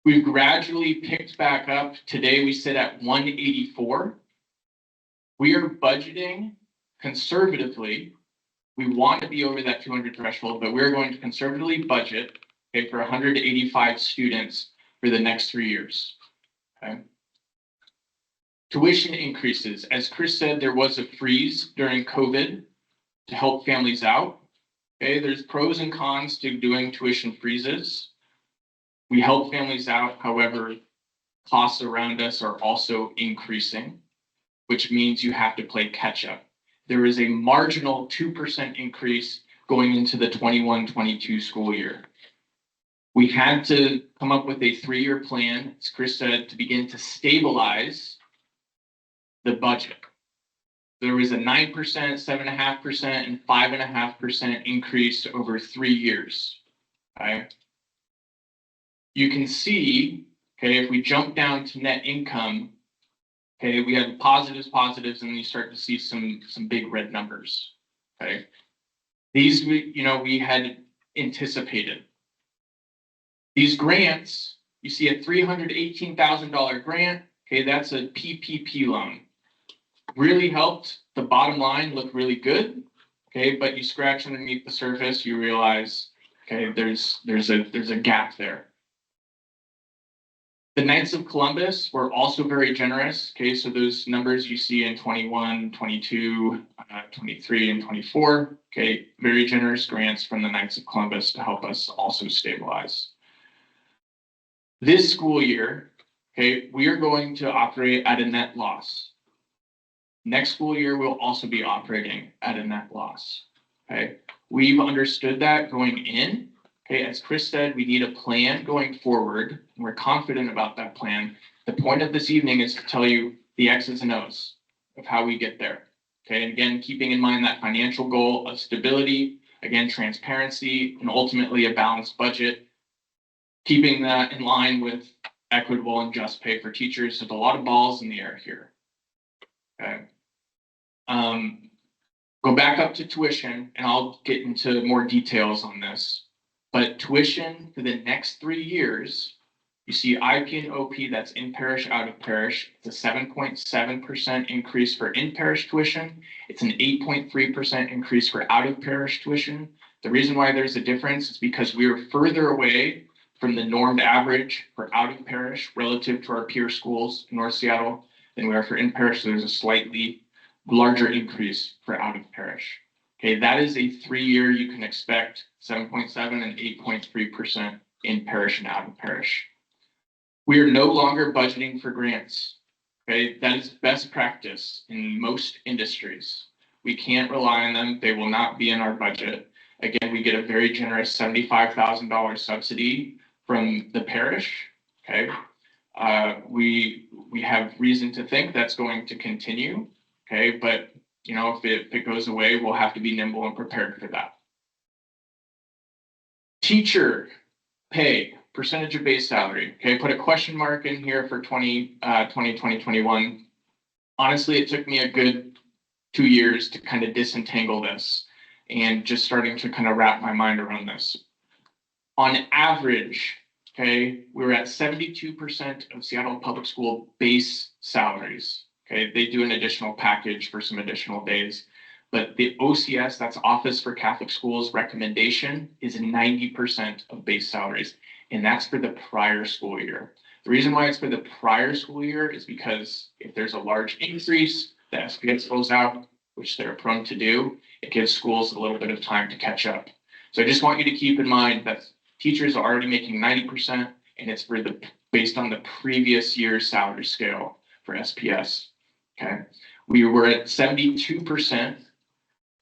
we've gradually picked back up. Today we sit at 184. We are budgeting conservatively. We want to be over that 200 threshold, but we're going to conservatively budget, okay, for 185 students for the next 3 years. Okay. Tuition increases. As Chris said, there was a freeze during COVID to help families out. Okay, there's pros and cons to doing tuition freezes. We help families out. However, costs around us are also increasing, which means you have to play catch up. There is a marginal 2% increase going into the 21-22 school year. We had to come up with a 3-year plan, as Chris said, to begin to stabilize the budget. There was a 9%, 7.5%, and 5.5% increase over 3 years. Okay. You can see, okay, if we jump down to net income, okay, we have positives, and then you start to see some big red numbers. Okay. These, we had anticipated. These grants, you see a $318,000 grant. Okay, that's a PPP loan. Really helped the bottom line look really good. Okay, but you scratch underneath the surface, you realize, okay, there's a gap there. The Knights of Columbus were also very generous. Okay, so those numbers you see in 21, 22, 23, and 24. Okay, very generous grants from the Knights of Columbus to help us also stabilize. This school year, okay, we are going to operate at a net loss. Next school year, we'll also be operating at a net loss. Okay, we've understood that going in. Okay, as Chris said, we need a plan going forward, and we're confident about that plan. The point of this evening is to tell you the X's and O's of how we get there. Okay, and again, keeping in mind that financial goal of stability, again, transparency, and ultimately a balanced budget, keeping that in line with equitable and just pay for teachers. There's a lot of balls in the air here. Okay. Go back up to tuition, and I'll get into more details on this. But tuition for the next 3 years, you see IP and OP, that's in parish, out of parish. It's a 7.7% increase for in parish tuition. It's an 8.3% increase for out of parish tuition. The reason why there's a difference is because we are further away from the normed average for out of parish relative to our peer schools in North Seattle than we are for in parish. So there's a slightly larger increase for out of parish. Okay, that is a 3 year, you can expect 7.7 and 8.3% in parish and out of parish. We are no longer budgeting for grants. Okay, that is best practice in most industries. We can't rely on them. They will not be in our budget. Again, we get a very generous $75,000 subsidy from the parish. Okay, we have reason to think that's going to continue. Okay, but you know, if it goes away, we'll have to be nimble and prepared for that. Teacher pay, percentage of base salary. Okay, put a question mark in here for 2021. Honestly, it took me a good 2 years to kind of disentangle this and just starting to kind of wrap my mind around this. On average, okay, we were at 72% of Seattle Public School base salaries. Okay, they do an additional package for some additional days. But the OCS, that's Office for Catholic Schools recommendation, is 90% of base salaries. And that's for the prior school year. The reason why it's for the prior school year is because if there's a large increase, the SPS goes out, which they're prone to do, it gives schools a little bit of time to catch up. So I just want you to keep in mind that teachers are already making 90%, and it's for the based on the previous year's salary scale for SPS. Okay, we were at 72%.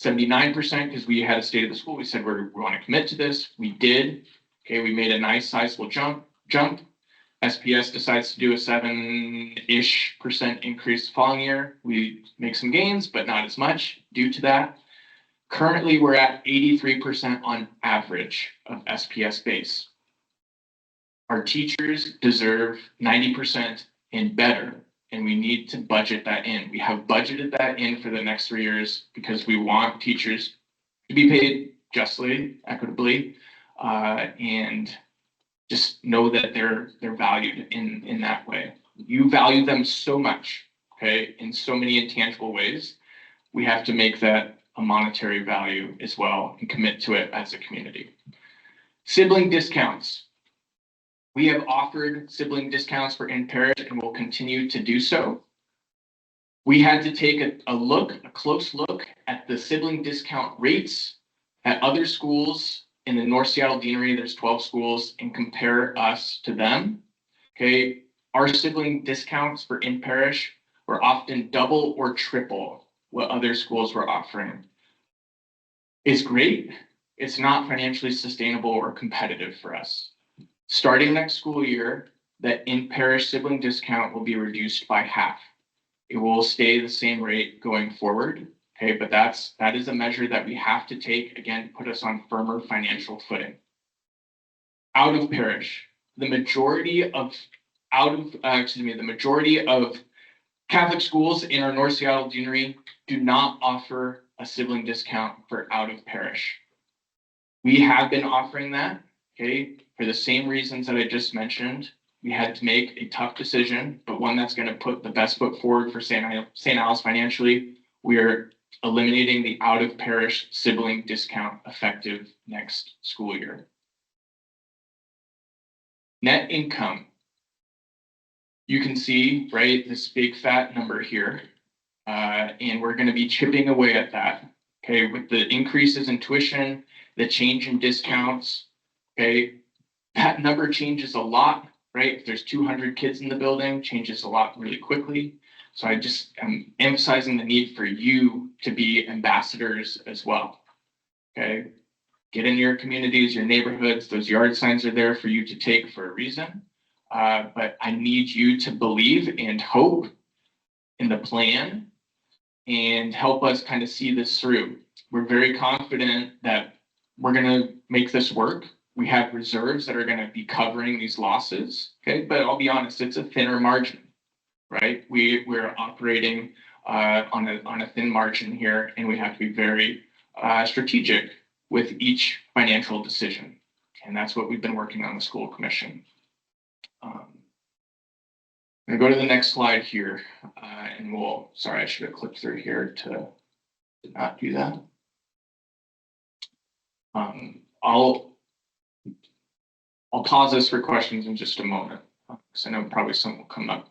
79% because we had a state of the school. We said we want to commit to this. We did. Okay, we made a nice sizable jump. SPS decides to do a 7-ish% increase the following year. We make some gains, but not as much due to that. Currently, we're at 83% on average of SPS base. Our teachers deserve 90% and better, and we need to budget that in. We have budgeted that in for the next 3 years because we want teachers to be paid justly, equitably, and just know that they're valued in that way. You value them so much, okay, in so many intangible ways. We have to make that a monetary value as well and commit to it as a community. Sibling discounts. We have offered sibling discounts for in-parish and will continue to do so. We had to take a close look at the sibling discount rates at other schools in the North Seattle Deanery. There's 12 schools, and compare us to them. Okay, our sibling discounts for in-parish were often double or triple what other schools were offering. It's great. It's not financially sustainable or competitive for us. Starting next school year, that in-parish sibling discount will be reduced by half. It will stay the same rate going forward, okay? But that is a measure that we have to take, again, to put us on firmer financial footing. Out of parish, the majority of Catholic schools in our North Seattle Deanery do not offer a sibling discount for out of parish. We have been offering that, okay? For the same reasons that I just mentioned, we had to make a tough decision, but one that's going to put the best foot forward for St. Al's financially. We are eliminating the out of parish sibling discount effective next school year. Net income. You can see, right, this big fat number here, and we're going to be chipping away at that. Okay, with the increases in tuition, the change in discounts, okay, that number changes a lot, right? If there's 200 kids in the building, changes a lot really quickly. So I'm emphasizing the need for you to be ambassadors as well, okay? Get in your communities, your neighborhoods. Those yard signs are there for you to take for a reason. But I need you to believe and hope in the plan and help us kind of see this through. We're very confident that we're going to make this work. We have reserves that are going to be covering these losses, okay? But I'll be honest, it's a thinner margin, right? We're operating on a thin margin here, and we have to be very strategic with each financial decision. And that's what we've been working on the school commission. I'm gonna go to the next slide here, and sorry, I should have clicked through here to not do that. I'll pause this for questions in just a moment, because I know probably some will come up.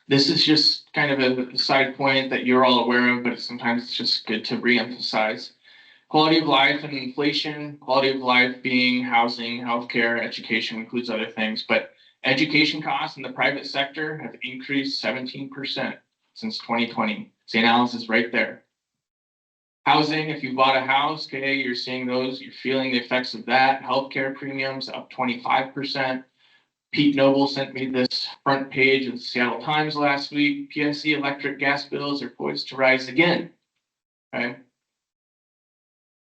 This is just kind of a side point that you're all aware of, but sometimes it's just good to reemphasize. Quality of life and inflation, quality of life being housing, healthcare, education includes other things, but education costs in the private sector have increased 17% since 2020. St. Al's is right there. Housing, if you bought a house, okay, you're seeing those, you're feeling the effects of that. Healthcare premiums up 25%. Pete Noble sent me this front page of the Seattle Times last week. PSC electric gas bills are poised to rise again. Okay.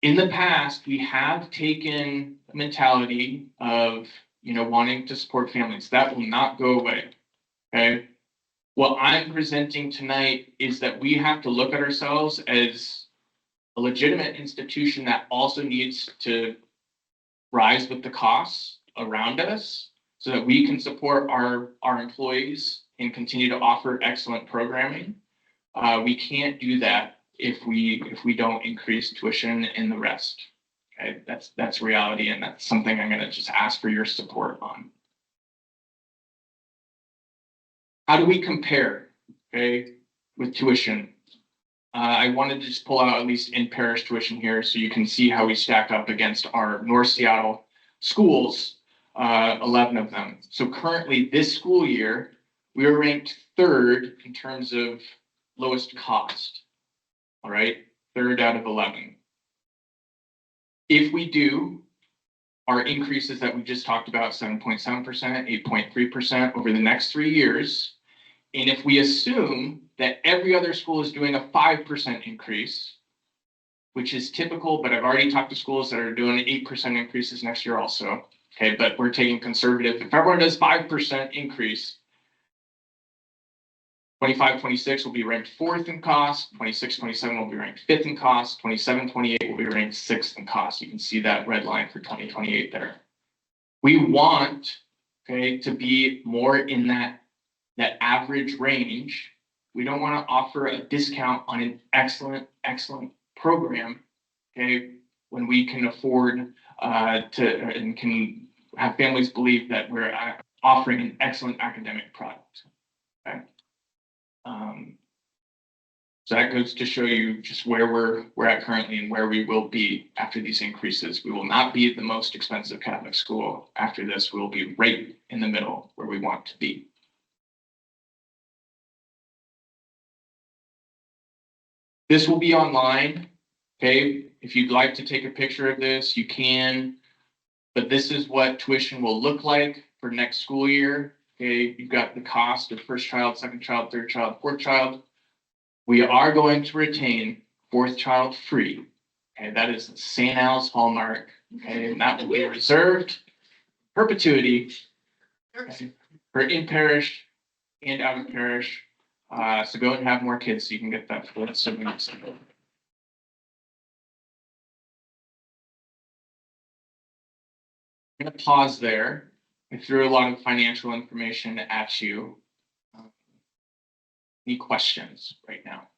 In the past, we have taken a mentality of, wanting to support families. That will not go away. Okay. What I'm presenting tonight is that we have to look at ourselves as a legitimate institution that also needs to rise with the costs around us so that we can support our employees and continue to offer excellent programming. We can't do that if we don't increase tuition and the rest. Okay, that's reality, and that's something I'm gonna just ask for your support on. How do we compare, okay, with tuition? I wanted to just pull out at least in parish tuition here so you can see how we stack up against our North Seattle schools, 11 of them. So currently this school year, we are ranked 3rd in terms of lowest cost. All right, 3rd out of 11. If we do our increases that we just talked about, 7.7%, 8.3% over the next 3 years, and if we assume that every other school is doing a 5% increase, which is typical, but I've already talked to schools that are doing 8% increases next year also. Okay, but we're taking conservative. If everyone does 5% increase, 25-26 will be ranked 4th in cost, 26-27 will be ranked 5th in cost, 27-28 will be ranked 6th in cost. You can see that red line for 2028 there. We want, okay, to be more in that average range. We don't want to offer a discount on an excellent program, okay, when we can afford and can have families believe that we're offering an excellent academic product. Okay. So that goes to show you just where we're at currently and where we will be after these increases. We will not be the most expensive Catholic school. After this, we'll be right in the middle where we want to be. This will be online, okay? If you'd like to take a picture of this, you can, but this is what tuition will look like for next school year. Okay, you've got the cost of 1st child, 2nd child, 3rd child, 4th child. We are going to retain 4th child free. Okay, that is St. Al's hallmark. Okay, and that will be reserved perpetuity, okay, for in parish and out of parish. So go and have more kids so you can get that for siblings. I'm gonna pause there. I threw a lot of financial information at you. Any questions right now?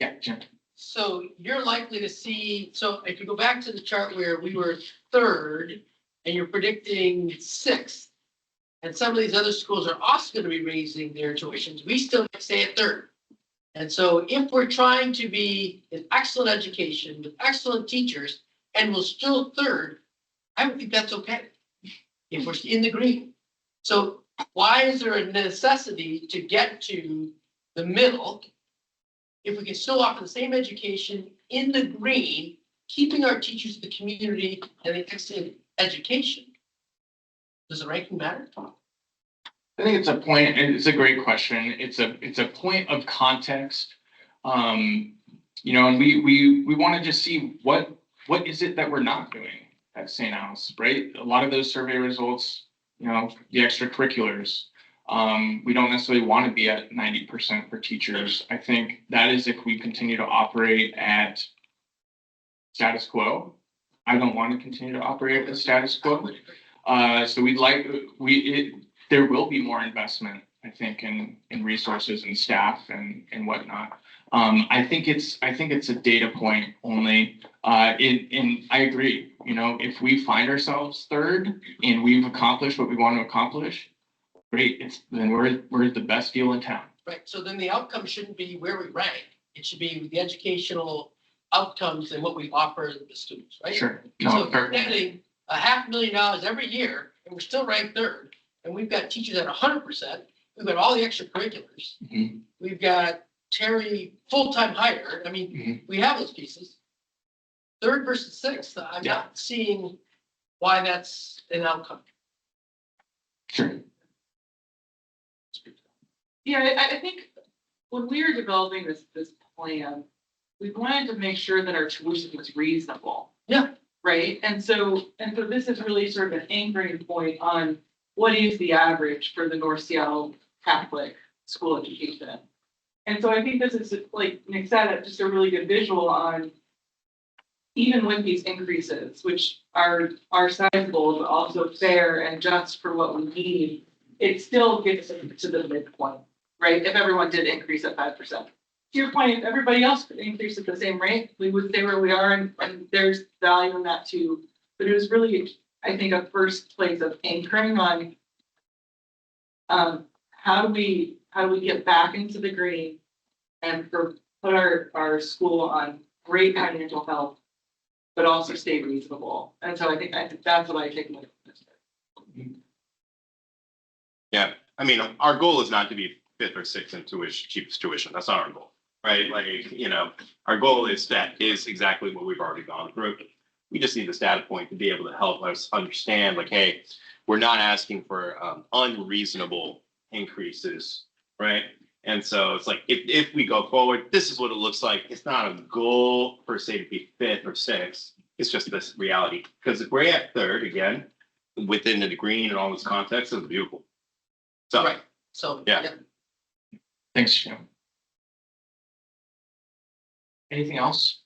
Yeah, Jim. So you're likely to see, so if you go back to the chart where we were 3rd and you're predicting 6th, and some of these other schools are also going to be raising their tuitions, we still stay at 3rd. And so if we're trying to be an excellent education with excellent teachers and we're still 3rd, I would think that's okay if we're in the green. So why is there a necessity to get to the middle if we can still offer the same education in the green, keeping our teachers, the community, and the excellent education? Does the ranking matter? I think it's a point, and it's a great question. It's a point of context. And we want to just see what is it that we're not doing at St. Al's, right? A lot of those survey results, the extracurriculars, we don't necessarily want to be at 90% for teachers. I think that is if we continue to operate at status quo. I don't want to continue to operate at status quo. So there will be more investment, I think, in resources and staff and whatnot. I think it's a data point only. And I agree, if we find ourselves 3rd and we've accomplished what we want to accomplish, great. Then we're the best deal in town. Right, so then the outcome shouldn't be where we rank. It should be the educational outcomes and what we offer the students, right? Sure. So No, if fair we're point. getting $500,000 every year and we're still ranked third, and we've got teachers at 100%, we've got all the extracurriculars. Mhm. We've got Terry full-time hire. I mean, Mhm. we have those pieces. Third versus sixth, I'm Yeah. not seeing why that's an outcome. Sure. Yeah, I think when we were developing this plan, we wanted to make sure that our tuition was reasonable. Yeah. Right? And so this is really sort of an anchoring point on what is the average for the North Seattle Catholic school education. And so I think this is, like Nick said, just a really good visual on even with these increases, which are sizable, but also fair and just for what we need, it still gets us to the midpoint, right? If everyone did increase at 5%. To your point, if everybody else could increase at the same rate, we would stay where we are, and there's value in that too. But it was really, I think, a first place of anchoring on how do we get back into the green and put our school on great financial health, but also stay reasonable. And so I think that's what I take away from this. Yeah, I mean, our goal is not to be fifth or sixth in tuition, cheapest tuition. That's not our goal, right? Like, our goal is exactly what we've already gone through. We just need this data point to be able to help us understand, like, hey, we're not asking for unreasonable increases, right? And so it's like, if we go forward, this is what it looks like. It's not a goal per se to be fifth or sixth. It's just this reality. Because if we're at third again, within the green and all this context, it's beautiful. So, Right, so. Yeah. Thanks, Jim. Anything else?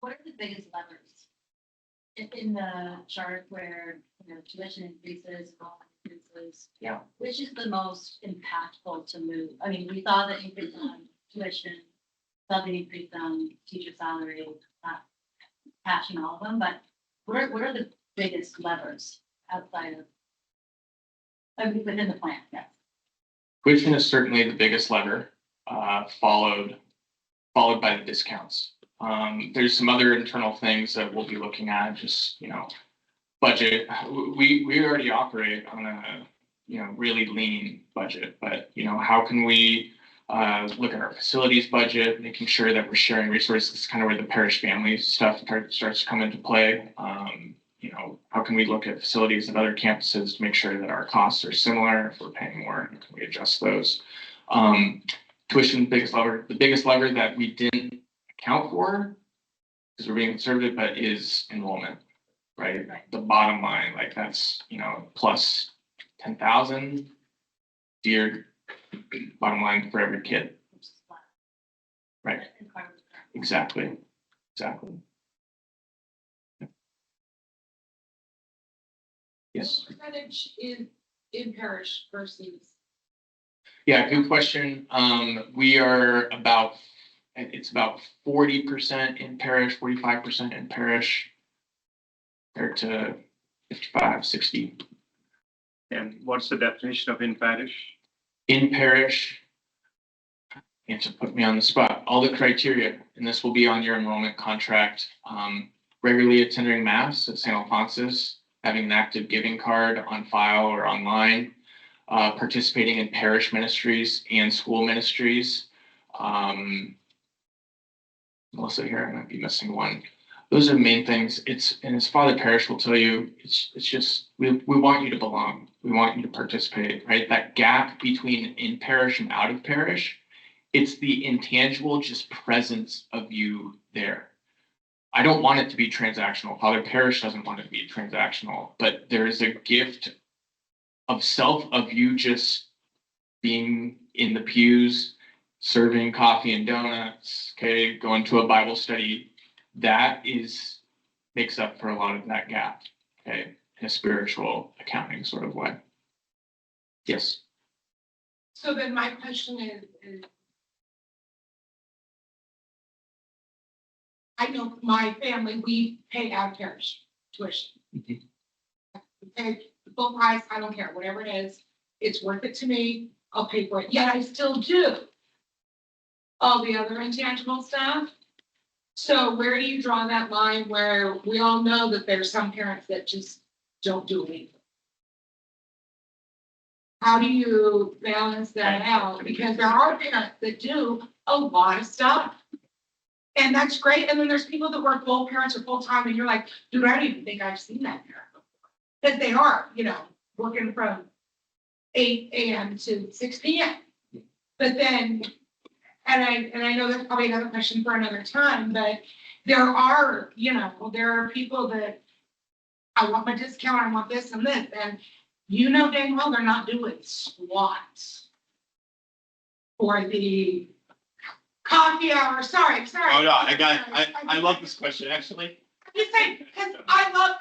What are the biggest levers? In the chart where, tuition increases, enrollment increases. Yeah. Which is the most impactful to move? I mean, we saw the increase on tuition, saw the increase on teacher salary, not catching all of them, but what are the biggest levers outside of, within the plan, yes? Tuition is certainly the biggest lever, followed by the discounts. There's some other internal things that we'll be looking at, just, budget. We already operate on a, really lean budget, but, how can we look at our facilities budget, making sure that we're sharing resources, kind of where the parish family stuff starts to come into play. How can we look at facilities and other campuses to make sure that our costs are similar? If we're paying more, can we adjust those? Tuition, the biggest lever that we didn't account for, because we're being conservative, but is enrollment, right? The bottom line, like that's, plus 10,000 dear bottom line for every kid. Which is flat. Right. And part of the current. Exactly. Yes. Percentage in parish versus. Yeah, good question. We are it's about 40% in parish, 45% in parish, compared to 55, 60. And what's the definition of in parish? In parish, you have to put me on the spot, all the criteria, and this will be on your enrollment contract. Regularly attending mass at St. Alphonsus, having an active giving card on file or online, participating in parish ministries and school ministries. Melissa here, I might be missing one. Those are the main things. And as Father Parish will tell you, it's just, we want you to belong. We want you to participate, right? That gap between in parish and out of parish, it's the intangible just presence of you there. I don't want it to be transactional. Father Parish doesn't want it to be transactional, but there is a gift of self, of you just being in the pews, serving coffee and donuts, okay, going to a Bible study. That makes up for a lot of that gap, okay, in a spiritual accounting sort of way. Yes. So then my question is I know my family, we pay out of parish tuition. Mhm. We pay full price, I don't care, whatever it is, it's worth it to me, I'll pay for it, yet I still do all the other intangible stuff. So where do you draw that line where we all know that there's some parents that just don't do anything? How do you balance that out? Because there are parents that do a lot of stuff. And that's great. And then there's people that work full parents or full time and you're like, dude, I don't even think I've seen that parent before. Because they are, working from 8 a.m. to 6 p.m. But then, and I know that's probably another question for another time, but there are people that I want my discount, I want this and this, and dang well they're not doing squats for the coffee hour. Sorry. Oh, no, I love this question, actually. I'm just saying, because I love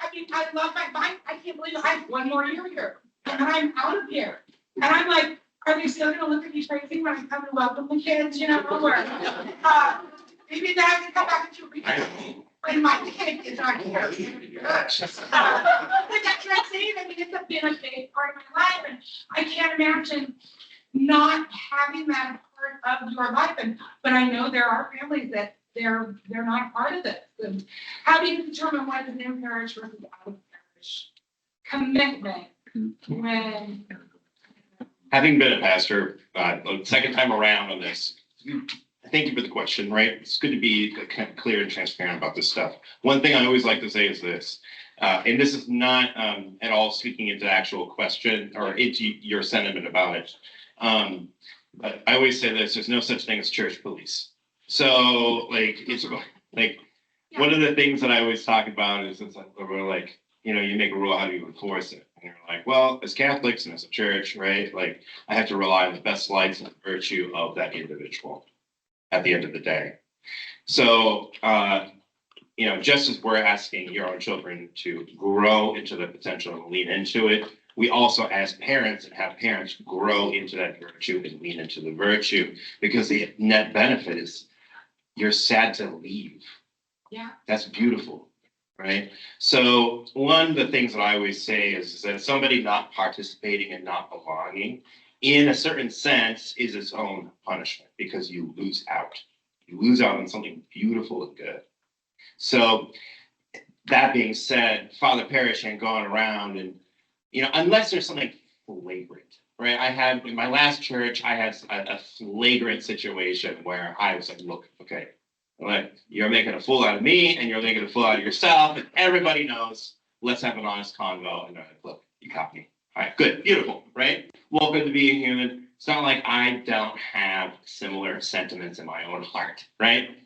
my, I can't believe I have one more year here, and I'm out of here. And I'm like, are they still gonna look at me crazy when I come to welcome the kids, or, maybe then I can come back into retail when my kid is not here. But that's what I'm saying, it's been a big part of my life, and I can't imagine not having that part of your life, but I know there are families that they're not part of this. And how do you determine what is in parish versus out of parish commitment when? Having been a pastor, the second time around on this, thank you for the question, right? It's good to be kind of clear and transparent about this stuff. One thing I always like to say is this, and this is not at all speaking into the actual question or into your sentiment about it. But I always say this, there's no such thing as church police. So it's like, one of the things that I always talk about is it's like, we're like, you make a rule, how do you enforce it? And you're like, well, as Catholics and as a church, right? Like, I have to rely on the best lights and virtue of that individual at the end of the day. So, just as we're asking your own children to grow into the potential and lean into it, we also as parents and have parents grow into that virtue and lean into the virtue, because the net benefit is you're sad to leave. Yeah. That's beautiful, right? So one of the things that I always say is that somebody not participating and not belonging, in a certain sense, is its own punishment, because you lose out. You lose out on something beautiful and good. So that being said, Father Parish ain't going around and, unless there's something flagrant, right? I had, in my last church, I had a flagrant situation where I was like, look, okay, like, you're making a fool out of me and you're making a fool out of yourself, and everybody knows, let's have an honest convo. And look, you caught me. All right, good, beautiful, right? Well, good to be a human. It's not like I don't have similar sentiments in my own heart, right?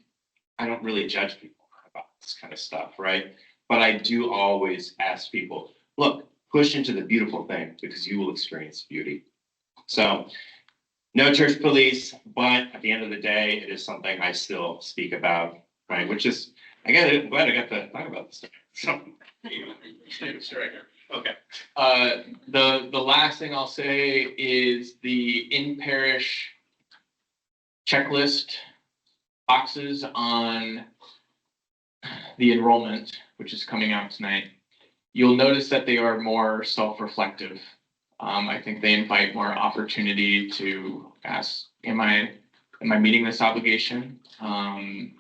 I don't really judge people about this kind of stuff, right? But I do always ask people, look, push into the beautiful thing, because you will experience beauty. So no church police, but at the end of the day, it is something I still speak about, right? Which is, I'm glad I got to talk about this. So, okay. The last thing I'll say is the in-parish checklist boxes on the enrollment, which is coming out tonight. You'll notice that they are more self-reflective. I think they invite more opportunity to ask, am I meeting this obligation? In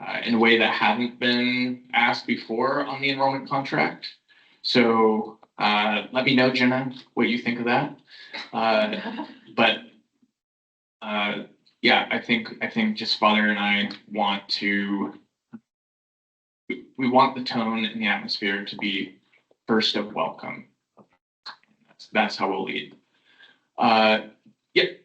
a way that hadn't been asked before on the enrollment contract. So let me know, Jenna, what you think of that. Yeah, I think just Father and I want to, we want the tone and the atmosphere to be first of welcome. That's how we'll lead. Yep.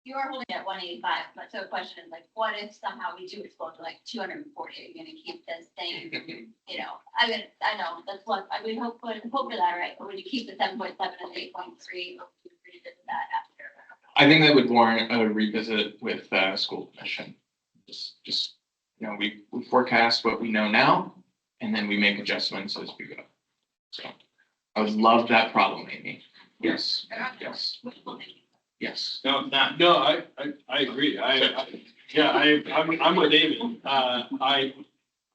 You are holding at 185, but so the question is like, what if somehow we do explode to like 240? Are you gonna keep this thing? I know that's what I would hope for that, right? But would you keep the 7.7 and 8.3? Or revisit that after? I think that would warrant a revisit with school commission. Just we forecast what we know now, and then we make adjustments as we go. So I would love that problem, Amy. Yes. Yes. Yes. No, I I agree. I'm with Amy.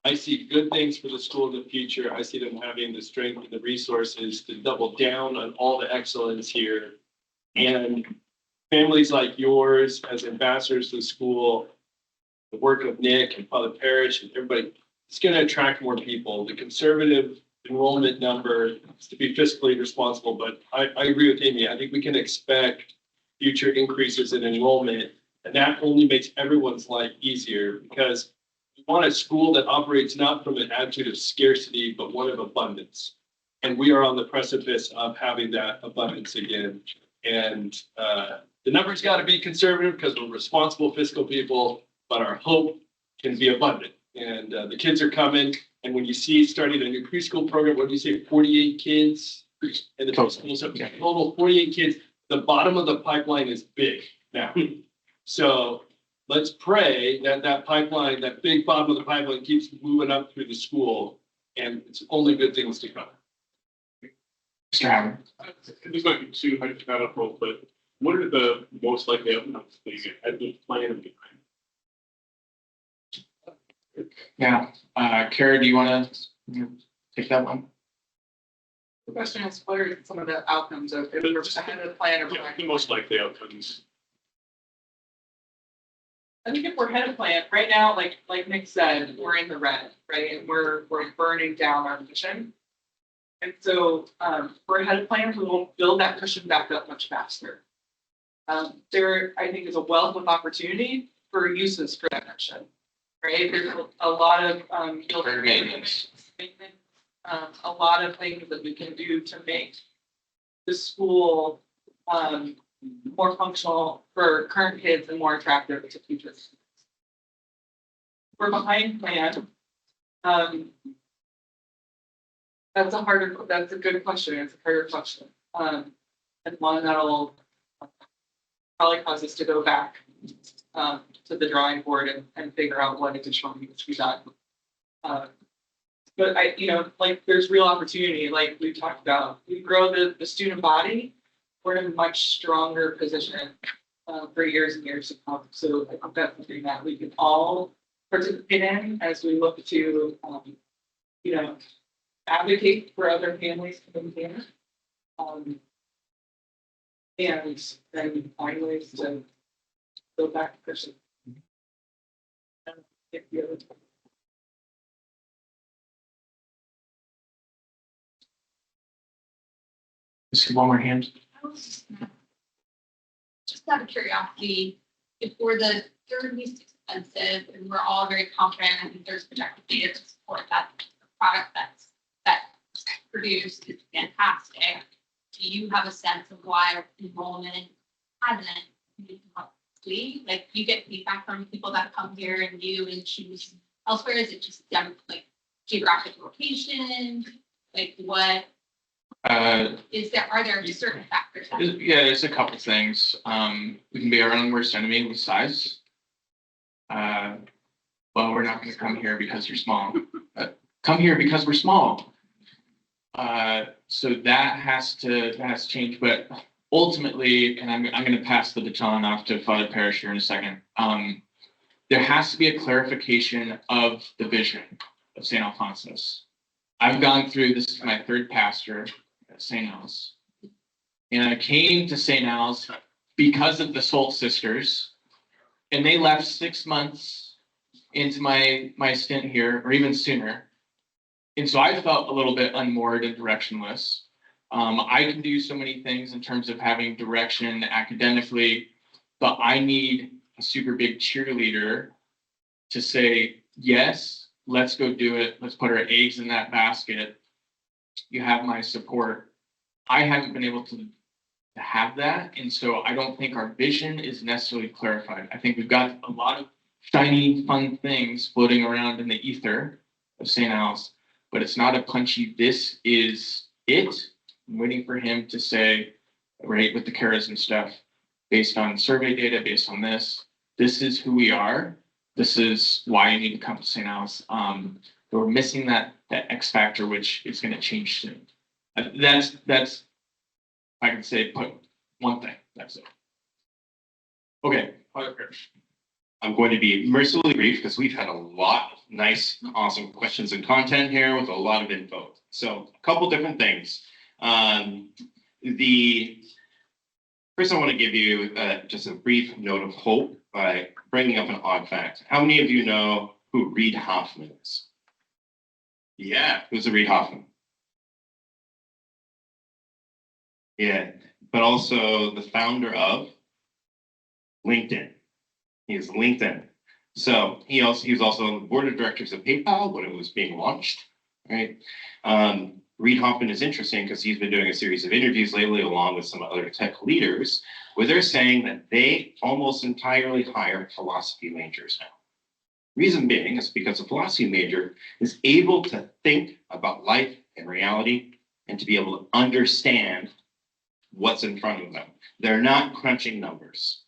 I see good things for the school in the future. I see them having the strength and the resources to double down on all the excellence here. And families like yours as ambassadors to the school, the work of Nick and Father Parrish and everybody, it's going to attract more people. The conservative enrollment number is to be fiscally responsible, but I agree with Amy. I think we can expect future increases in enrollment, and that only makes everyone's life easier because we want a school that operates not from an attitude of scarcity, but one of abundance. And we are on the precipice of having that abundance again. And the numbers got to be conservative because we're responsible fiscal people, but our hope can be abundant. And the kids are coming. And when you see starting a new preschool program, what do you say, 48 kids? And the preschool, so total 48 kids. The bottom of the pipeline is big now. So let's pray that that pipeline, that big bottom of the pipeline keeps moving up through the school. And it's only good things to come. Mr. Howard. This might be too hypothetical, but what are the most likely outcomes that you had the plan behind? Yeah, Kara, do you want to take that one? The question is, what are some of the outcomes of if we're ahead of the plan or Yeah, behind? the most likely outcomes. I think if we're ahead of plan, right now, like Nick said, we're in the red, right? And we're burning down our mission. And so we're ahead of plan, we will build that cushion back up much faster. There, I think, is a wealth of opportunity for uses for that cushion, right? There's a lot of For maintenance. a lot of things that we can do to make the school more functional for current kids and more attractive to future students. We're behind plan. That's a good question. It's a harder question. And one that'll probably cause us to go back to the drawing board and figure out what additional needs to be done. But there's real opportunity, like we talked about. We grow the student body, we're in a much stronger position for years and years to come. So I think that's something that we can all participate in as we look to, advocate for other families coming here. And then find ways to build back the cushion. See one more hand. I was just out of curiosity, if we're the third least expensive and we're all very confident and there's projected data to support that the product that's produced is fantastic, do you have a sense of why enrollment hasn't moved up quickly? Like, you get feedback from people that come here and view and choose elsewhere? Is it just geographic location? Like, what? Are there certain factors? Yeah, there's a couple things. We can be our own worst enemy with size. Well, we're not going to come here because you're small. Come here because we're small. So that has to change. But ultimately, and I'm going to pass the baton off to Father Parrish here in a second. There has to be a clarification of the vision of St. Alphonsus. I've gone through this is my third pastor at St. Al's. And I came to St. Al's because of the Soul Sisters. And they left 6 months into my stint here, or even sooner. And so I felt a little bit unmoored and directionless. I can do so many things in terms of having direction academically, but I need a super big cheerleader to say, yes, let's go do it. Let's put our eggs in that basket. You have my support. I haven't been able to have that. And so I don't think our vision is necessarily clarified. I think we've got a lot of shiny, fun things floating around in the ether of St. Al's, but it's not a punchy, this is it. I'm waiting for him to say, right, with the caras and stuff, based on survey data, based on this is who we are. This is why you need to come to St. Al's. We're missing that X factor, which is going to change soon. That's I can say put one thing. That's it. Okay, I'm going to be mercifully brief because we've had a lot of nice, awesome questions and content here with a lot of info. So a couple different things. First, I want to give you just a brief note of hope by bringing up an odd fact. How many of you know who Reid Hoffman is? Yeah, who's the Reid Hoffman? Yeah, but also the founder of LinkedIn. He is LinkedIn. So he was also on the board of directors of PayPal when it was being launched, right? Reid Hoffman is interesting because he's been doing a series of interviews lately along with some other tech leaders where they're saying that they almost entirely hire philosophy majors now. Reason being is because a philosophy major is able to think about life and reality and to be able to understand what's in front of them. They're not crunching numbers,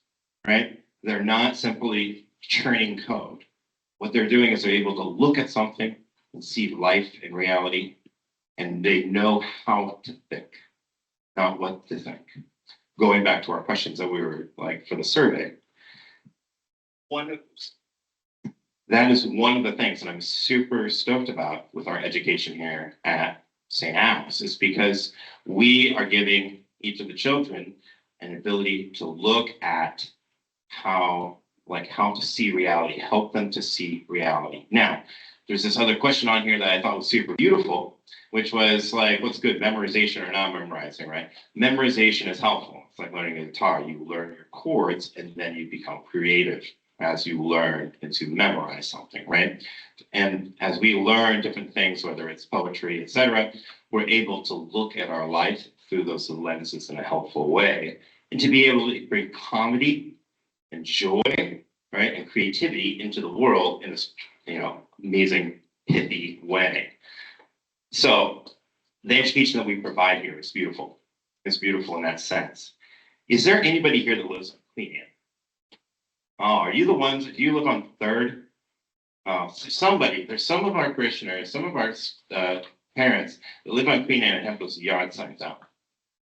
right? They're not simply churning code. What they're doing is they're able to look at something and see life and reality, and they know how to think, not what to think. Going back to our questions that we were like for the survey, that is one of the things that I'm super stoked about with our education here at St. Al's is because we are giving each of the children an ability to look at how to see reality, help them to see reality. Now, there's this other question on here that I thought was super beautiful, which was like, what's good, memorization or not memorizing, right? Memorization is helpful. It's like learning a guitar. You learn your chords and then you become creative as you learn and to memorize something, right? And as we learn different things, whether it's poetry, etc., we're able to look at our life through those lenses in a helpful way and to be able to bring comedy and joy, right, and creativity into the world in this, amazing, pithy way. So the education that we provide here is beautiful. It's beautiful in that sense. Is there anybody here that lives in Queen Anne? Oh, are you the ones, do you live on 3rd? Oh, there's some of our parishioners, some of our parents that live on Queen Anne and have those yard signs out,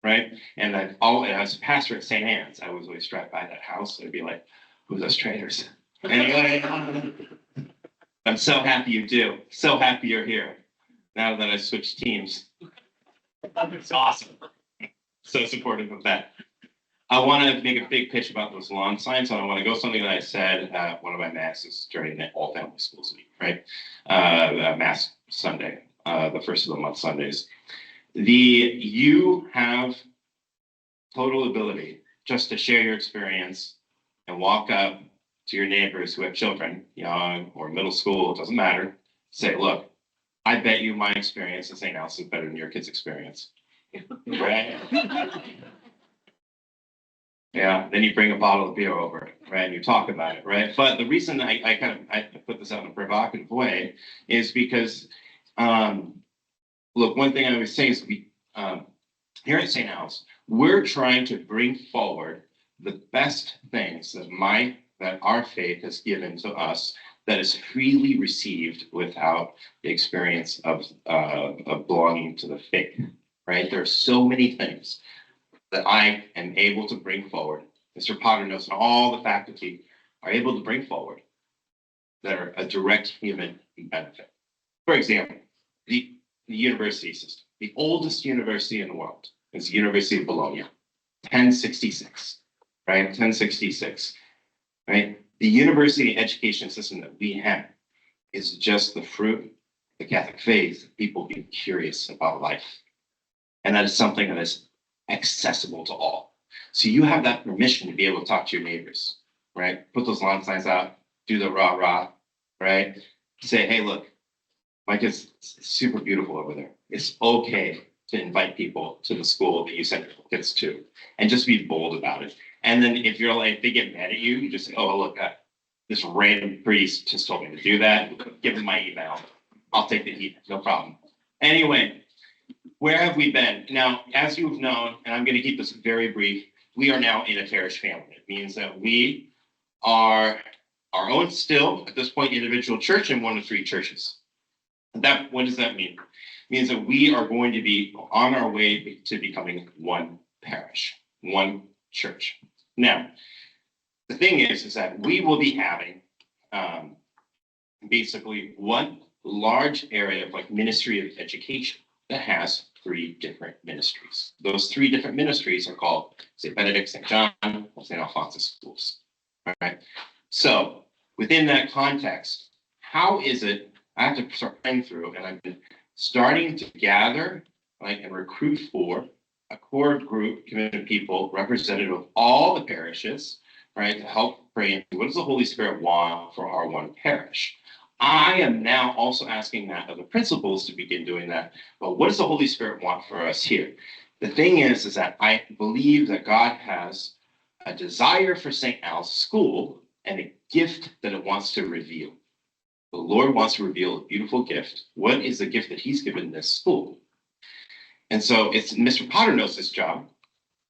right? And as a pastor at St. Anne's, I was always struck by that house. I'd be like, who's those traitors? Anyway, I'm so happy you do. So happy you're here. Now that I switched teams. It's awesome. So supportive of that. I want to make a big pitch about those lawn signs, and I want to go something that I said at one of my masses during the all family schools week, right? Mass Sunday, the first of the month Sundays. You have total ability just to share your experience and walk up to your neighbors who have children, young or middle school, it doesn't matter. Say, look, I bet you my experience at St. Al's is better than your kid's experience. Right? Yeah, then you bring a bottle of beer over, right? And you talk about it, right? But the reason I put this out in a provocative way is because, look, one thing I always say is here at St. Al's, we're trying to bring forward the best things that our faith has given to us that is freely received without the experience of belonging to the faith, right? There are so many things that I am able to bring forward. Mr. Potter knows, and all the faculty are able to bring forward that are a direct human benefit. For example, the university system, the oldest university in the world is the University of Bologna, 1066, right? 1066, right? The university education system that we have is just the fruit of the Catholic faith, people being curious about life. And that is something that is accessible to all. So you have that permission to be able to talk to your neighbors, right? Put those lawn signs out, do the rah rah, right? Say, hey, look, my kid's super beautiful over there. It's okay to invite people to the school that you send your kids to, and just be bold about it. And then if they get mad at you, you just say, oh, look, this random priest just told me to do that. Give them my email. I'll take the heat, no problem. Anyway, where have we been? Now, as you've known, and I'm going to keep this very brief, we are now in a parish family. It means that we are our own still, at this point, individual church in one of 3 churches. What does that mean? It means that we are going to be on our way to becoming one parish, one church. Now, the thing is that we will be having basically one large area of like ministry of education that has 3 different ministries. Those 3 different ministries are called St. Benedict, St. John, and St. Alphonsus schools. All right. So within that context, how is it I have to start playing through, and I've been starting to gather, like, and recruit for a core group, committed people, representative of all the parishes, right, to help pray into what does the Holy Spirit want for our one parish. I am now also asking that of the principals to begin doing that. But what does the Holy Spirit want for us here? The thing is that I believe that God has a desire for St. Al's school and a gift that it wants to reveal. The Lord wants to reveal a beautiful gift. What is the gift that he's given this school? And so it's Mr. Paternoster's job,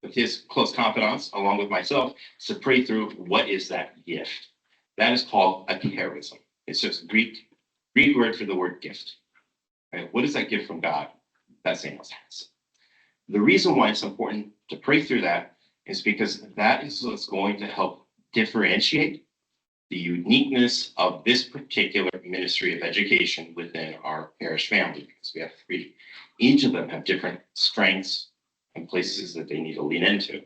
with his close confidants, along with myself, to pray through what is that gift. That is called a charism. It's just Greek word for the word gift. Right? What is that gift from God that St. Al's has? The reason why it's important to pray through that is because that is what's going to help differentiate the uniqueness of this particular ministry of education within our parish family, because we have 3. Each of them have different strengths and places that they need to lean into,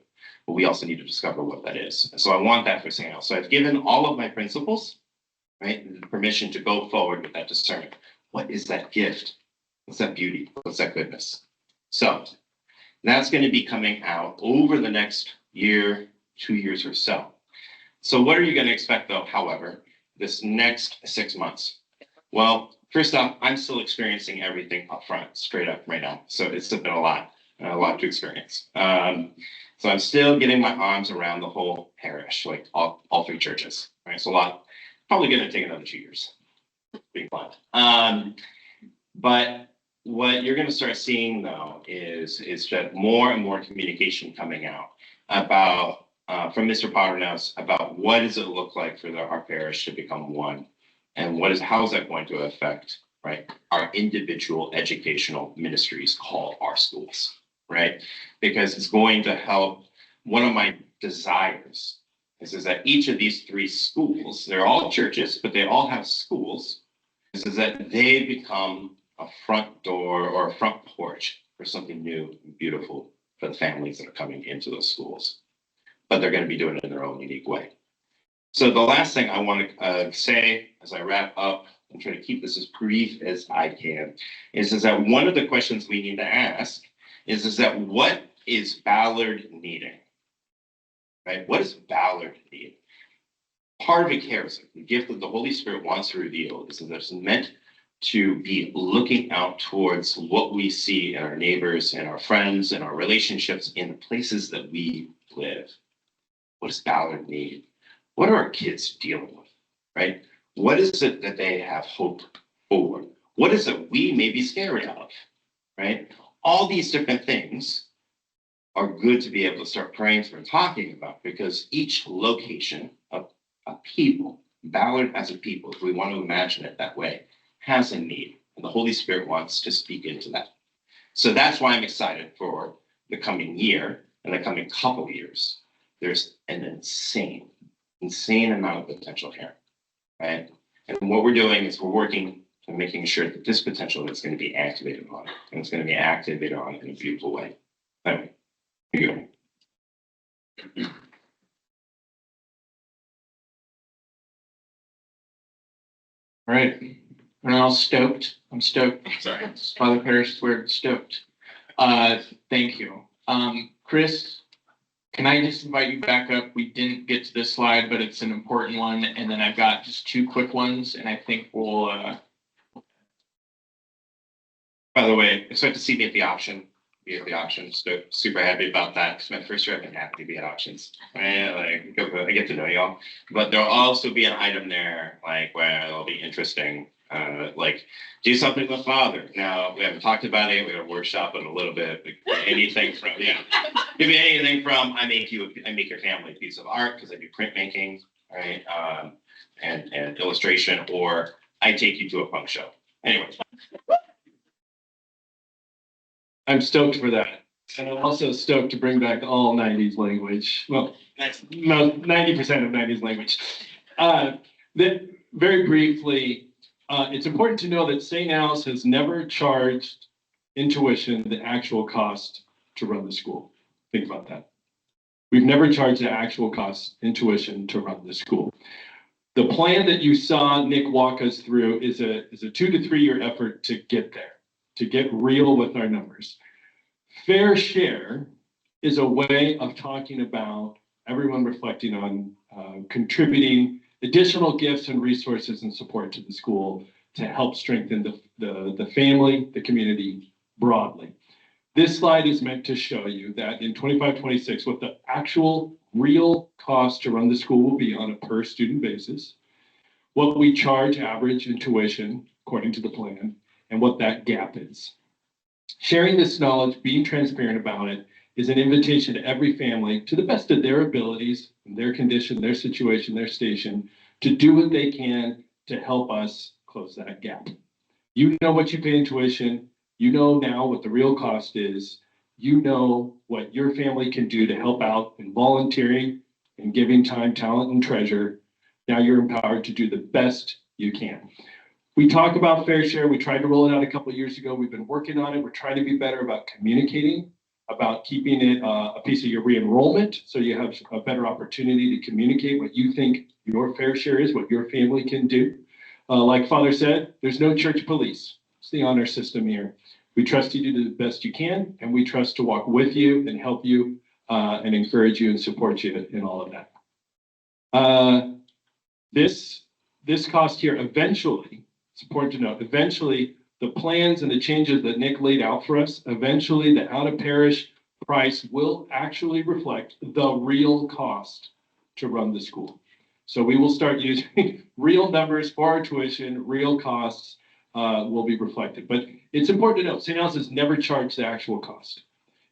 but we also need to discover what that is. And so I want that for St. Al's. So I've given all of my principals, right, the permission to go forward with that discernment. What is that gift? What's that beauty? What's that goodness? So that's going to be coming out over the next year, 2 years or so. So what are you going to expect, though, however, this next 6 months? Well, first off, I'm still experiencing everything up front, straight up right now. So it's been a lot to experience. So I'm still getting my arms around the whole parish, like all 3 churches, right? So a lot, probably going to take another 2 years, being blunt. But what you're going to start seeing, though, is that more and more communication coming out about from Mr. Paternos about what does it look like for our parish to become one, and how is that going to affect, right, our individual educational ministries called our schools, right? Because it's going to help. One of my desires is that each of these 3 schools, they're all churches, but they all have schools, is that they become a front door or a front porch for something new and beautiful for the families that are coming into those schools. But they're going to be doing it in their own unique way. So the last thing I want to say as I wrap up and try to keep this as brief as I can is that one of the questions we need to ask is that what is Ballard needing? Right? What does Ballard need? Part of a charism, the gift that the Holy Spirit wants to reveal, is that it's meant to be looking out towards what we see in our neighbors and our friends and our relationships in the places that we live. What does Ballard need? What are our kids dealing with, right? What is it that they have hope for? What is it we may be scared of, right? All these different things are good to be able to start praying for and talking about, because each location of a people, Ballard as a people, if we want to imagine it that way, has a need, and the Holy Spirit wants to speak into that. So that's why I'm excited for the coming year and the coming couple years. There's an insane amount of potential here, right? And what we're doing is we're working and making sure that this potential is going to be activated on, and it's going to be activated on in a beautiful way. Anyway, here you go. All right. Everyone else stoked? I'm stoked. Sorry. Father Parish swear stoked. Thank you. Chris, can I just invite you back up? We didn't get to this slide, but it's an important one. And then I've got just 2 quick ones, and I think we'll. By the way, expect to see me at the auction. Be at the auction. So super happy about that, because my first year I've been happy to be at auctions. Right? Like, I get to know y'all. But there'll also be an item there, like, where it'll be interesting. Like, do something with Father. Now, we haven't talked about it. We're gonna workshop it a little bit. Anything from, give me anything from, I make your family a piece of art, because I do printmaking, right? And illustration, or I take you to a punk show. Anyway. I'm stoked for that. And I'm also stoked to bring back all nineties language. Well, that's 90% of nineties language. Very briefly, it's important to know that St. Al's has never charged in tuition the actual cost to run the school. Think about that. We've never charged the actual cost in tuition to run the school. The plan that you saw Nick walk us through is a 2 to 3 year effort to get there, to get real with our numbers. Fair share is a way of talking about everyone reflecting on contributing additional gifts and resources and support to the school to help strengthen the family, the community broadly. This slide is meant to show you that in 25-26, what the actual real cost to run the school will be on a per student basis, what we charge average in tuition according to the plan, and what that gap is. Sharing this knowledge, being transparent about it, is an invitation to every family, to the best of their abilities, their condition, their situation, their station, to do what they can to help us close that gap. You know what you pay in tuition. You know now what the real cost is. You know what your family can do to help out in volunteering and giving time, talent, and treasure. Now you're empowered to do the best you can. We talk about fair share. We tried to roll it out a couple of years ago. We've been working on it. We're trying to be better about communicating, about keeping it a piece of your re-enrollment, so you have a better opportunity to communicate what you think your fair share is, what your family can do. Like Father said, there's no church police. It's the honor system here. We trust you to do the best you can, and we trust to walk with you and help you and encourage you and support you in all of that. This cost here eventually, it's important to note, eventually the plans and the changes that Nick laid out for us, eventually the out of parish price will actually reflect the real cost to run the school. So we will start using real numbers for our tuition, real costs will be reflected. But it's important to note, St. Al's has never charged the actual cost.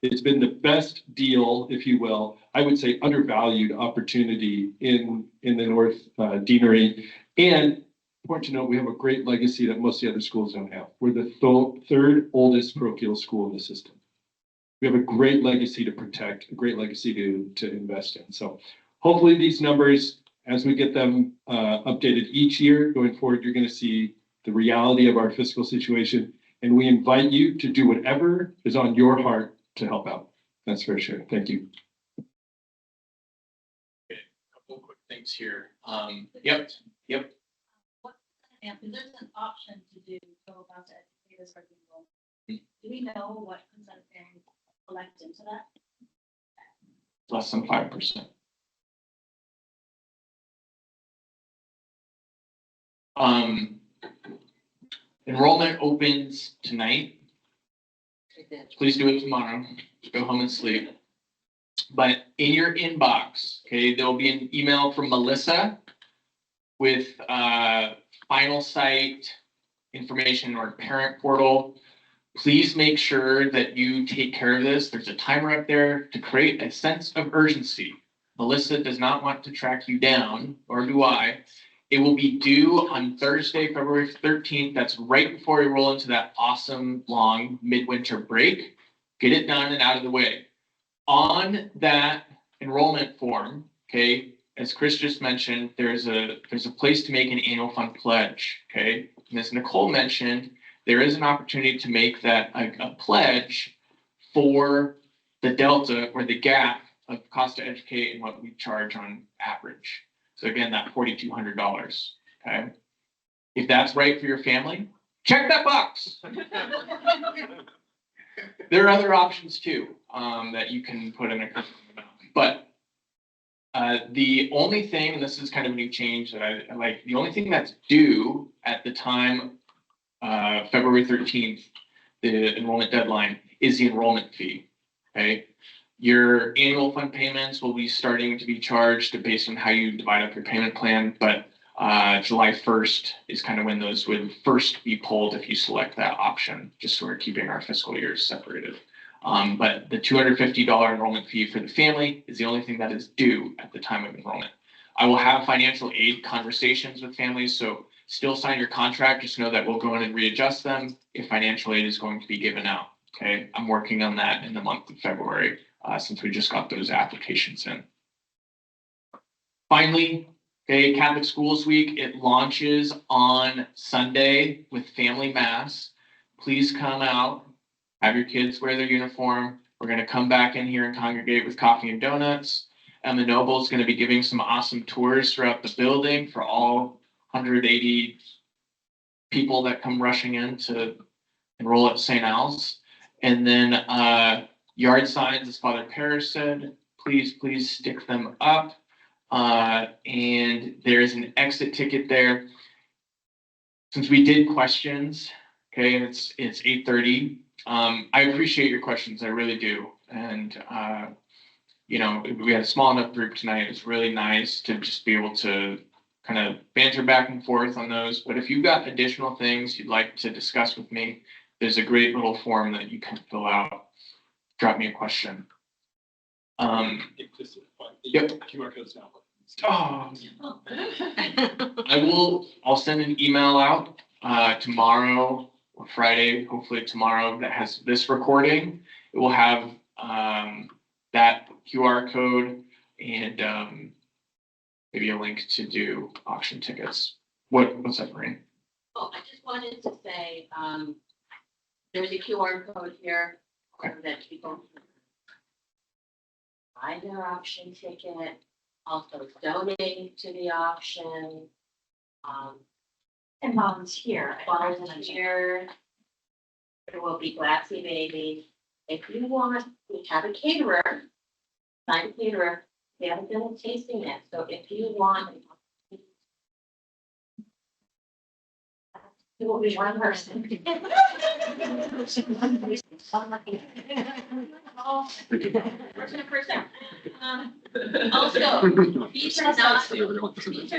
It's been the best deal, if you will, I would say undervalued opportunity in the North Deanery. And important to note, we have a great legacy that most of the other schools don't have. We're the third oldest parochial school in the system. We have a great legacy to protect, a great legacy to invest in. So hopefully these numbers, as we get them updated each year going forward, you're going to see the reality of our fiscal situation. And we invite you to do whatever is on your heart to help out. That's fair share. Thank you. Okay, a couple quick things here. Yep. And there's an option to do go about to educate us for people. Do we know what percent of families elect into that? Less than 5%. Enrollment opens tonight. Please do it tomorrow. Go home and sleep. But in your inbox, okay, there'll be an email from Melissa with final site information or parent portal. Please make sure that you take care of this. There's a timer up there to create a sense of urgency. Melissa does not want to track you down, or do I. It will be due on Thursday, February 13th. That's right before we roll into that awesome long midwinter break. Get it done and out of the way. On that enrollment form, okay, as Chris just mentioned, there's a place to make an annual fund pledge, okay? And as Nicole mentioned, there is an opportunity to make that a pledge for the delta or the gap of cost to educate and what we charge on average. So again, that $4,200, okay? If that's right for your family, check that box. There are other options too that you can put in a custom amount. But the only thing, and this is kind of a new change that I like, the only thing that's due at the time, February 13th, the enrollment deadline, is the enrollment fee, okay? Your annual fund payments will be starting to be charged based on how you divide up your payment plan, but July 1st is kind of when those would first be pulled if you select that option, just so we're keeping our fiscal years separated. But the $250 enrollment fee for the family is the only thing that is due at the time of enrollment. I will have financial aid conversations with families, so still sign your contract. Just know that we'll go in and readjust them if financial aid is going to be given out. Okay, I'm working on that in the month of February, since we just got those applications in. Finally, okay, Catholic Schools Week, it launches on Sunday with family mass. Please come out, have your kids wear their uniform. We're gonna come back in here and congregate with coffee and donuts. Emma Noble's gonna be giving some awesome tours throughout the building for all 180 people that come rushing in to enroll at St. Al's. And then yard signs, as Father Parrish said, please stick them up. And there's an exit ticket there. Since we did questions, okay, and it's 8:30. I appreciate your questions, I really do. And you know, we had a small enough group tonight. It was really nice to just be able to kind of banter back and forth on those. But if you've got additional things you'd like to discuss with me, there's a great little form that you can fill out. Drop me a question. Yep. QR codes now. Oh. I'll send an email out tomorrow or Friday, hopefully tomorrow, that has this recording. It will have that QR code and maybe a link to do auction tickets. What's that, Maureen? Oh, I just wanted to say, there's a QR code here that people can buy their auction ticket, also donate to the auction, And volunteer. volunteer. There will be Glassy Baby. If you want, we have a caterer, signed caterer. We haven't done a tasting yet, so if you want. It will be one person. Person. Also, these are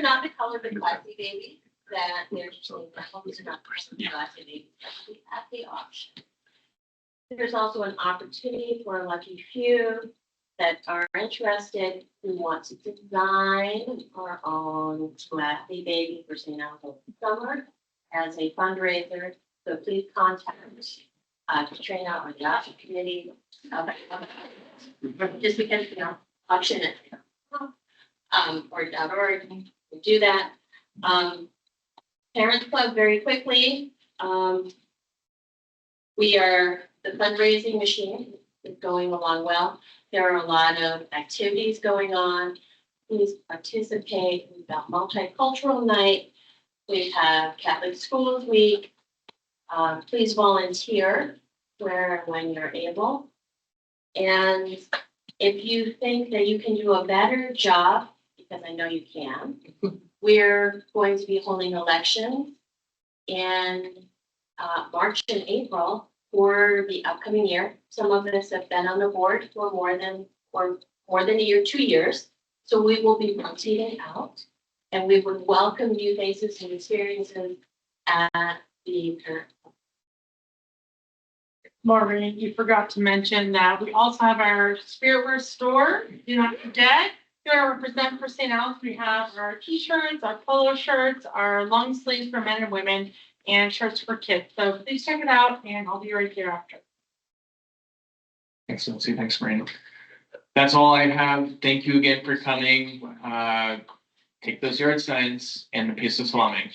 not the color of the Glassy Babies that they're showing. These are not Glassy Babies at the auction. There's also an opportunity for a lucky few that are interested who want to design our own Glassy Baby for St. Alpha Summer as a fundraiser. So please contact Katrina or the auction committee. Just because, you know, auction it. Or.org, we do that. Parents Club, very quickly. The fundraising machine is going along well. There are a lot of activities going on. Please participate. We've got multicultural night. We have Catholic Schools Week. Please volunteer where and when you're able. And if you think that you can do a better job, because I know you can, we're going to be holding elections in March and April for the upcoming year. Some of us have been on the board for more than a year, 2 years. So we will be rotating out, and we would welcome new faces and experiences at the Maureen, you forgot to mention that we also have our Spiritverse store. Do not forget, here to represent for St. Al's, we have our t-shirts, our polo shirts, our long sleeves for men and women, and shirts for kids. So please check it out, and I'll be right here after. Thanks, Lindsay. Thanks, Maureen. That's all I have. Thank you again for coming. Take those yard signs and a piece of salami.